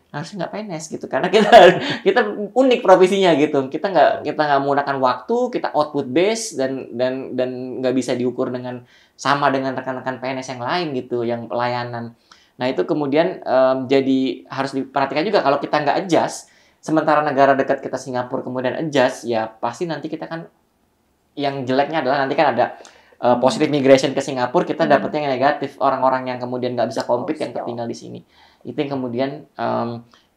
Harusnya nggak PNS gitu karena kita unik profesinya gitu. Kita nggak menggunakan waktu, kita output base dan nggak bisa diukur sama dengan rekan-rekan PNS yang lain gitu, yang pelayanan. Nah itu kemudian jadi harus diperhatikan juga kalau kita nggak adjust, sementara negara dekat kita Singapura kemudian adjust, ya pasti nanti kita kan yang jeleknya adalah nanti kan ada positive migration ke Singapura, kita dapetnya yang negatif, orang-orang yang kemudian nggak bisa compete yang tertinggal di sini. Itu yang kemudian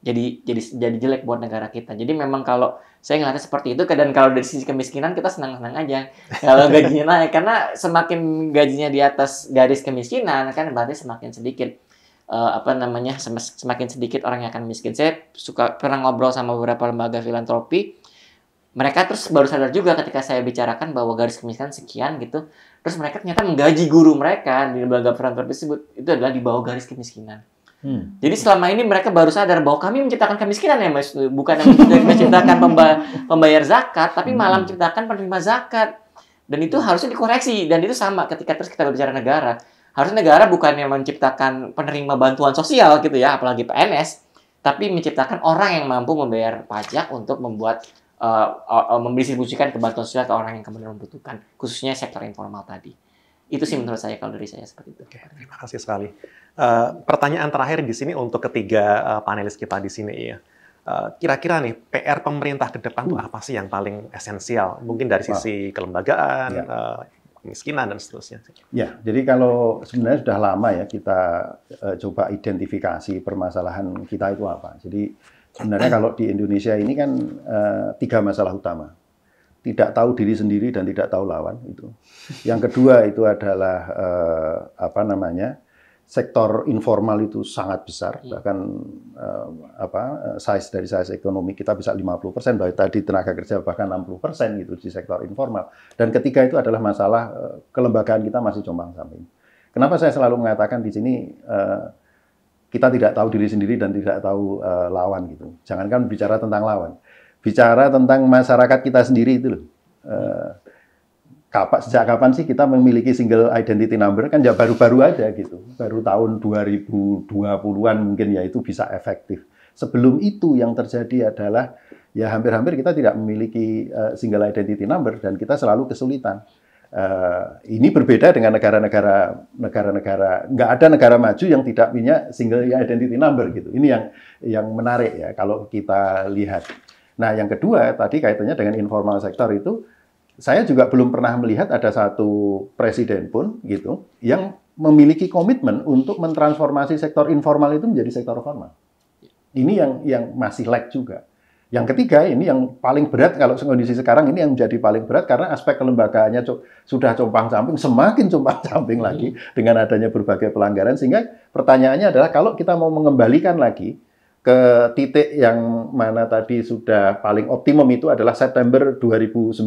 jadi jelek buat negara kita. Jadi memang kalau saya ngeliatnya seperti itu, dan kalau dari sisi kemiskinan kita senang-senang aja kalau gajinya naik, karena semakin gajinya di atas garis kemiskinan kan berarti semakin sedikit semakin sedikit orang yang akan miskin. Saya pernah ngobrol sama beberapa lembaga filantropi. Mereka terus baru sadar juga ketika saya bicarakan bahwa garis kemiskinan sekian gitu. Terus mereka ternyata menggaji guru mereka di lembaga filantropi tersebut itu adalah di bawah garis kemiskinan. Jadi selama ini mereka baru sadar bahwa kami menciptakan kemiskinan ya Mas, bukan menciptakan pembayar zakat, tapi malah menciptakan penerima zakat. Dan itu harusnya dikoreksi. Dan itu sama ketika terus kita berbicara negara. Harusnya negara bukannya menciptakan penerima bantuan sosial gitu ya, apalagi PNS, tapi menciptakan orang yang mampu membayar pajak untuk mendistribusikan kebantuan sosial ke orang yang kemudian membutuhkan, khususnya sektor informal tadi. Itu sih menurut saya kalau dari saya seperti itu. Oke, terima kasih sekali. Pertanyaan terakhir di sini untuk ketiga panelis kita di sini ya. Kira-kira nih PR pemerintah ke depan tuh apa sih yang paling esensial? Mungkin dari sisi kelembagaan, kemiskinan dan seterusnya. Ya, jadi kalau sebenarnya sudah lama ya kita coba identifikasi permasalahan kita itu apa. Jadi sebenarnya kalau di Indonesia ini kan 3 masalah utama. Tidak tahu diri sendiri dan tidak tahu lawan itu. Yang kedua itu adalah sektor informal itu sangat besar, bahkan size ekonomi kita bisa 50%, bahkan tadi tenaga kerja bahkan 60% gitu di sektor informal. Dan ketiga itu adalah masalah kelembagaan kita masih compang-camping. Kenapa saya selalu mengatakan di sini kita tidak tahu diri sendiri dan tidak tahu lawan gitu. Jangankan bicara tentang lawan, bicara tentang masyarakat kita sendiri itu loh. Sejak kapan sih kita memiliki single identity number? Kan ya baru-baru aja gitu. Baru tahun 2020-an mungkin ya itu bisa efektif. Sebelum itu yang terjadi adalah ya hampir-hampir kita tidak memiliki single identity number dan kita selalu kesulitan. Ini berbeda dengan negara-negara, nggak ada negara maju yang tidak punya single identity number gitu. Ini yang menarik ya kalau kita lihat. Nah, yang kedua tadi kaitannya dengan informal sektor itu, saya juga belum pernah melihat ada satu presiden pun gitu yang memiliki komitmen untuk mentransformasi sektor informal itu menjadi sektor formal. Ini yang masih lag juga. Yang ketiga, ini yang paling berat kalau kondisi sekarang ini yang menjadi paling berat karena aspek kelembagaannya sudah compang-camping, semakin compang-camping lagi dengan adanya berbagai pelanggaran, sehingga pertanyaannya adalah kalau kita mau mengembalikan lagi ke titik yang mana tadi sudah paling optimum itu adalah September 2019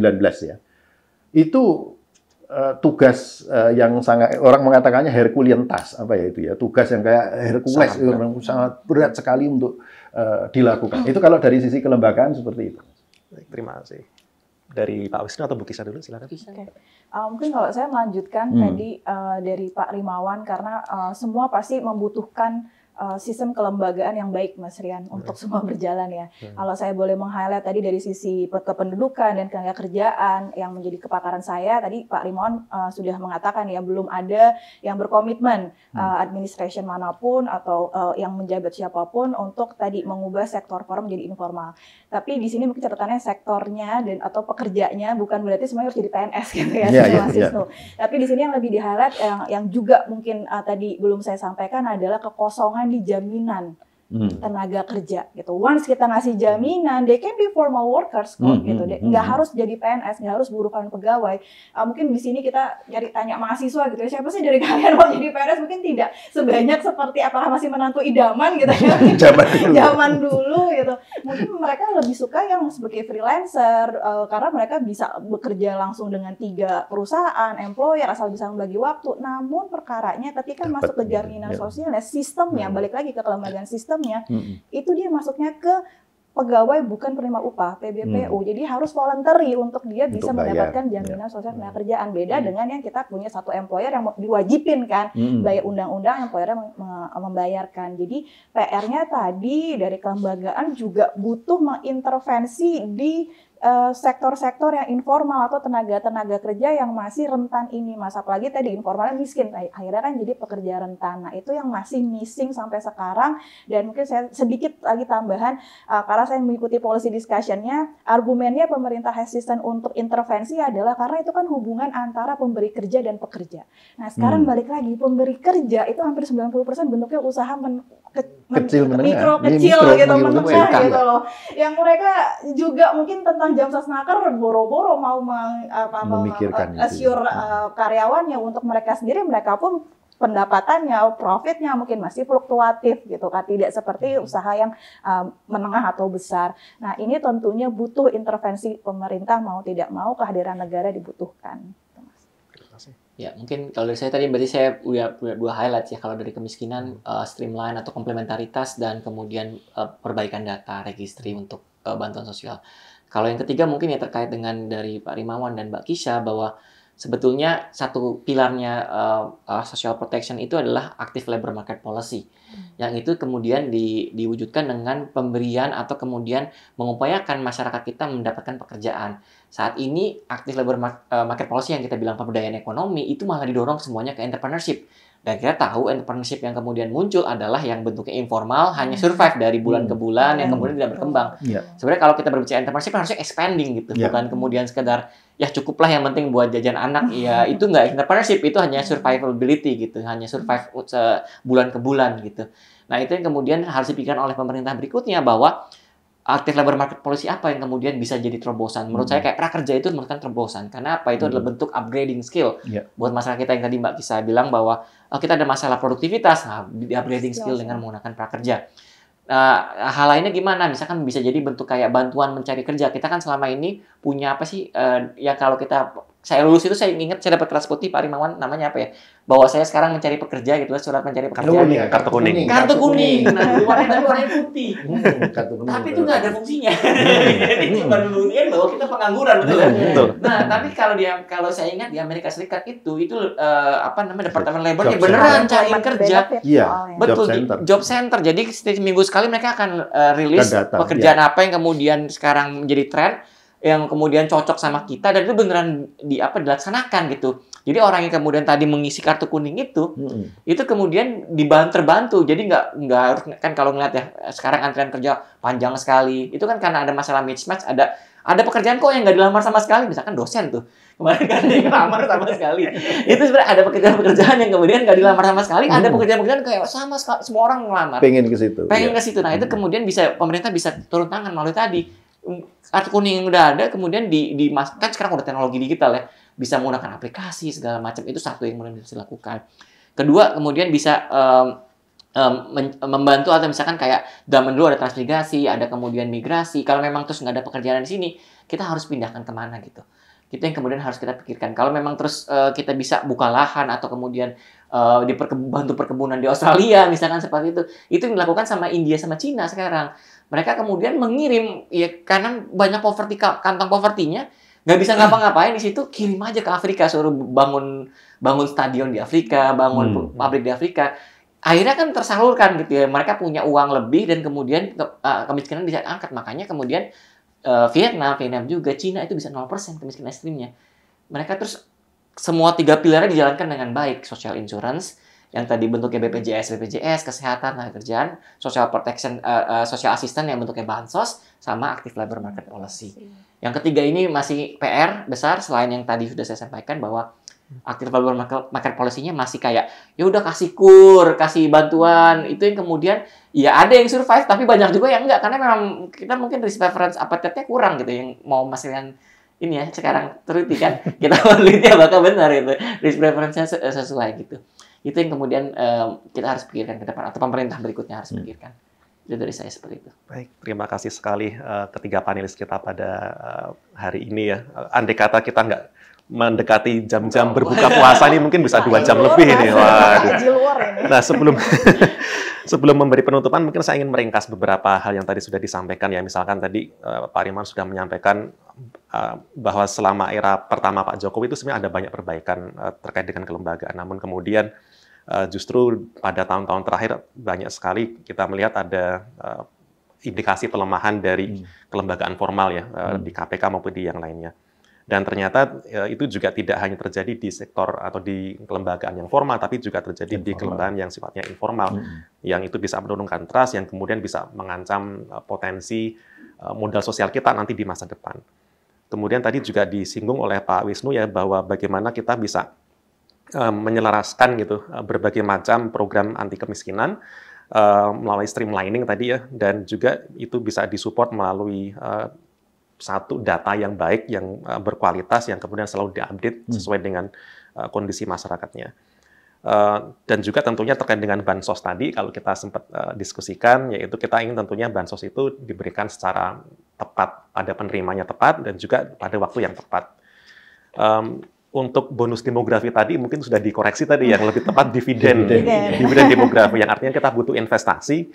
ya. Itu tugas yang sangat, orang mengatakannya Herculean task, apa ya itu ya, tugas yang kayak Hercules, sangat berat sekali untuk dilakukan. Itu kalau dari sisi kelembagaan seperti itu. Terima kasih. Dari Pak Wisnu atau Bu Kisah dulu, silakan. Okay. Mungkin kalau saya melanjutkan tadi dari Pak Rimawan, karena semua pasti membutuhkan sistem kelembagaan yang baik, Mas Rian, untuk semua berjalan ya. Kalau saya boleh meng-highlight tadi dari sisi kependudukan dan tenaga kerjaan yang menjadi kepakaran saya, tadi Pak Rimawan sudah mengatakan ya, belum ada yang berkomitmen administration manapun atau yang menjabat siapapun untuk tadi mengubah sektor formal menjadi informal. Tapi di sini mungkin catatannya sektornya dan atau pekerjanya bukan berarti semuanya harus jadi PNS gitu ya, Mas Wisnu. Tapi di sini yang lebih di-highlight yang juga mungkin tadi belum saya sampaikan adalah kekosongan di jaminan tenaga kerja gitu. Once kita ngasih jaminan, they can be formal workers kok gitu. Nggak harus jadi PNS, nggak harus buruh pegawai. Mungkin di sini kita tanya mahasiswa gitu ya, siapa sih dari kalian mau jadi PNS? Mungkin tidak sebanyak seperti apakah masih menantu idaman gitu ya. Zaman dulu gitu. Mungkin mereka lebih suka yang sebagai freelancer karena mereka bisa bekerja langsung dengan 3 perusahaan, employer, asal bisa membagi waktu. Namun perkaranya ketika masuk ke jaminan sosialnya, sistemnya balik lagi ke kelembagaan sistem itu dia masuknya ke pegawai bukan penerima upah, PBPU. Jadi harus voluntary untuk dia bisa mendapatkan jaminan sosial tenaga kerjaan. Beda dengan yang kita punya satu employer yang diwajibin kan, bayar undang-undang, employer membayarkan. Jadi PR-nya tadi dari kelembagaan juga butuh mengintervensi di sektor-sektor yang informal atau tenaga-tenaga kerja yang masih rentan ini, Mas. Apalagi tadi informalnya miskin, akhirnya kan jadi pekerja rentan. Nah, itu yang masih missing sampai sekarang. Dan mungkin saya sedikit lagi tambahan, karena saya mengikuti policy discussion-nya, argumennya pemerintah hesitant untuk intervensi adalah karena itu kan hubungan antara pemberi kerja dan pekerja. Nah, sekarang balik lagi, pemberi kerja itu hampir 90% bentuknya usaha mikro kecil gitu, menengah gitu loh. Yang mereka juga mungkin tentang jam sasnaker boro-boro mau memikirkan assure karyawannya untuk mereka sendiri, mereka pun pendapatannya, profitnya mungkin masih fluktuatif gitu kan, tidak seperti usaha yang menengah atau besar. Nah, ini tentunya butuh intervensi pemerintah, mau tidak mau kehadiran negara dibutuhkan. Ya, mungkin kalau dari saya tadi berarti saya udah 2 highlight ya, kalau dari kemiskinan, streamline atau komplementaritas, dan kemudian perbaikan data registry untuk bantuan sosial. Kalau yang ketiga mungkin ya terkait dengan dari Pak Rimawan dan Mbak Kisha, bahwa sebetulnya satu pilarnya social protection itu adalah active labor market policy. Yang itu kemudian diwujudkan dengan pemberian atau kemudian mengupayakan masyarakat kita mendapatkan pekerjaan. Saat ini active labor market policy yang kita bilang pemberdayaan ekonomi itu malah didorong semuanya ke entrepreneurship. Dan kita tahu entrepreneurship yang kemudian muncul adalah yang bentuknya informal, hanya survive dari bulan ke bulan, yang kemudian tidak berkembang. Sebenarnya kalau kita berbicara entrepreneurship harusnya expanding gitu, bukan kemudian sekedar ya cukuplah yang penting buat jajan anak. Ya itu nggak entrepreneurship, itu hanya survivability gitu, hanya survive bulan ke bulan gitu. Nah, itu yang kemudian harus dipikirkan oleh pemerintah berikutnya, bahwa active labor market policy apa yang kemudian bisa jadi terobosan. Menurut saya kayak prakerja itu merupakan terobosan. Karena apa? Itu adalah bentuk upgrading skill. Buat masyarakat kita yang tadi Mbak Kisha bilang bahwa kita ada masalah produktivitas, di upgrading skill dengan menggunakan prakerja. Hal lainnya gimana? Misalkan bisa jadi bentuk kayak bantuan mencari kerja. Kita kan selama ini punya apa sih? Ya kalau saya lulus itu saya ingat saya dapat kelas putih Pak Rimawan, namanya apa ya? Bahwa saya sekarang mencari pekerja gitu, surat mencari pekerjaan. Kartu kuning. Kartu kuning. Nah, warnanya putih. Tapi itu nggak ada fungsinya. Jadi cuma nunjukin bahwa kita pengangguran, betul. Nah, tapi kalau saya ingat di Amerika Serikat itu Departemen Labor beneran cari kerja. Iya. Betul, job center. Jadi seminggu sekali mereka akan rilis pekerjaan apa yang kemudian sekarang menjadi tren, yang kemudian cocok sama kita, dan itu beneran dilaksanakan gitu. Jadi orang yang kemudian tadi mengisi kartu kuning itu kemudian terbantu. Jadi nggak harus kan, kalau ngeliat ya sekarang antrian kerja panjang sekali. Itu kan karena ada masalah mismatch, ada pekerjaan kok yang nggak dilamar sama sekali, misalkan dosen tuh. Kemarin kan dilamar sama sekali. Itu sebenarnya ada pekerjaan-pekerjaan yang kemudian nggak dilamar sama sekali, ada pekerjaan-pekerjaan kayak sama sekali, semua orang ngelamar. Pengen ke situ. Nah, itu kemudian pemerintah bisa turun tangan melalui tadi kartu kuning yang udah ada, kemudian kan sekarang udah teknologi digital ya, bisa menggunakan aplikasi segala macam. Itu satu yang mulai bisa dilakukan. Kedua, kemudian bisa membantu, atau misalkan kayak zaman dulu ada transmigrasi, ada kemudian migrasi. Kalau memang terus nggak ada pekerjaan di sini, kita harus pindahkan kemana gitu. Itu yang kemudian harus kita pikirkan. Kalau memang terus kita bisa buka lahan atau kemudian bantu perkebunan di Australia, misalkan seperti itu yang dilakukan sama India sama Cina sekarang. Mereka kemudian mengirim, ya karena banyak kantong poverty-nya, nggak bisa ngapa-ngapain di situ, kirim aja ke Afrika, suruh bangun stadion di Afrika, bangun pabrik di Afrika. akhirnya kan tersalurkan gitu ya. Mereka punya uang lebih dan kemudian kemiskinan bisa angkat. Makanya kemudian Vietnam juga, Cina itu bisa 0% kemiskinan ekstrimnya. Mereka terus semua 3 pilarnya dijalankan dengan baik. Social insurance, yang tadi bentuknya BPJS, kesehatan, tenaga kerjaan, social protection, social assistance yang bentuknya bansos, sama active labor market policy. Yang ketiga ini masih PR besar, selain yang tadi sudah saya sampaikan bahwa active labor market policy-nya masih kayak, ya udah kasih kur, kasih bantuan, itu yang kemudian, ya ada yang survive, tapi banyak juga yang enggak, karena memang kita mungkin risk preference appetite-nya kurang gitu, yang mau masukin ini ya, sekarang teruti kan, kita meneliti apakah benar itu, risk preference-nya sesuai gitu. Itu yang kemudian kita harus pikirkan ke depan, atau pemerintah berikutnya harus pikirkan. Itu dari saya seperti itu. Baik, terima kasih sekali ketiga panelis kita pada hari ini ya. Andai kata kita nggak mendekati jam-jam berbuka puasa ini mungkin bisa 2 jam lebih ini. Waduh. Nah, sebelum memberi penutupan, mungkin saya ingin meringkas beberapa hal yang tadi sudah disampaikan ya. Misalkan tadi Pak Riman sudah menyampaikan bahwa selama era pertama Pak Jokowi itu sebenarnya ada banyak perbaikan terkait dengan kelembagaan. Namun kemudian justru pada tahun-tahun terakhir banyak sekali kita melihat ada indikasi pelemahan dari kelembagaan formal ya di KPK maupun di yang lainnya. Dan ternyata itu juga tidak hanya terjadi di sektor atau di kelembagaan yang formal, tapi juga terjadi di kelembagaan yang sifatnya informal, yang itu bisa menurunkan trust, yang kemudian bisa mengancam potensi modal sosial kita nanti di masa depan. Kemudian tadi juga disinggung oleh Pak Wisnu ya bahwa bagaimana kita bisa menyelaraskan gitu berbagai macam program anti kemiskinan melalui streamlining tadi ya, dan juga itu bisa disupport melalui satu data yang baik, yang berkualitas, yang kemudian selalu diupdate sesuai dengan kondisi masyarakatnya. Dan juga tentunya terkait dengan bansos tadi, kalau kita sempat diskusikan, yaitu kita ingin tentunya bansos itu diberikan secara tepat, pada penerimanya tepat, dan juga pada waktu yang tepat. Untuk bonus demografi tadi mungkin sudah dikoreksi tadi, yang lebih tepat dividen demografi, yang artinya kita butuh investasi,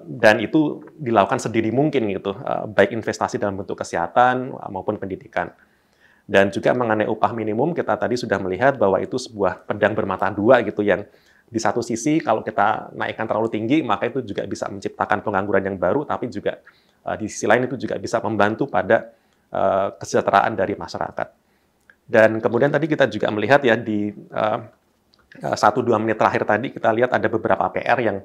dan itu dilakukan sedini mungkin gitu, baik investasi dalam bentuk kesehatan maupun pendidikan. Dan juga mengenai upah minimum, kita tadi sudah melihat bahwa itu sebuah pedang bermata dua gitu, yang di satu sisi kalau kita naikkan terlalu tinggi, maka itu juga bisa menciptakan pengangguran yang baru, tapi juga di sisi lain itu juga bisa membantu pada kesejahteraan dari masyarakat. Dan kemudian tadi kita juga melihat ya di 1-2 menit terakhir tadi kita lihat ada beberapa PR yang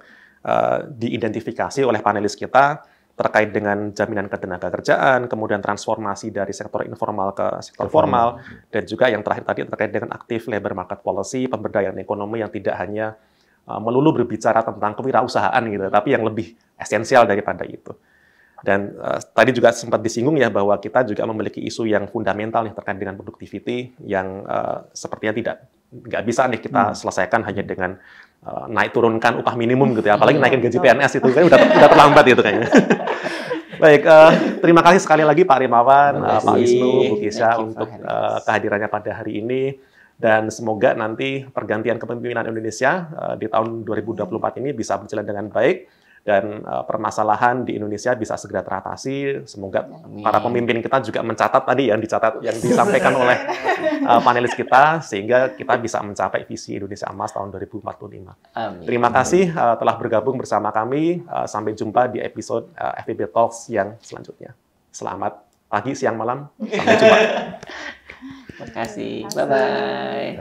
diidentifikasi oleh panelis kita terkait dengan jaminan ketenaga kerjaan, kemudian transformasi dari sektor informal ke sektor formal, dan juga yang terakhir tadi terkait dengan active labor market policy, pemberdayaan ekonomi yang tidak hanya melulu berbicara tentang kewirausahaan gitu, tapi yang lebih esensial daripada itu. Dan tadi juga sempat disinggung ya bahwa kita juga memiliki isu yang fundamental nih terkait dengan productivity yang sepertinya nggak bisa nih kita selesaikan hanya dengan naik turunkan upah minimum gitu ya, apalagi naikin gaji PNS itu kan udah terlambat gitu kayaknya. Baik, terima kasih sekali lagi Pak Rimawan, Pak Wisnu, Bu Kisha untuk kehadirannya pada hari ini, dan semoga nanti pergantian kepemimpinan Indonesia di tahun 2024 ini bisa berjalan dengan baik, dan permasalahan di Indonesia bisa segera teratasi. Semoga para pemimpin kita juga mencatat tadi yang disampaikan oleh panelis kita, sehingga kita bisa mencapai visi Indonesia Emas tahun 2045. Amin. Terima kasih telah bergabung bersama kami. Sampai jumpa di episode FEB Talks yang selanjutnya. Selamat pagi, siang, malam. Sampai jumpa. Terima kasih. Bye-bye.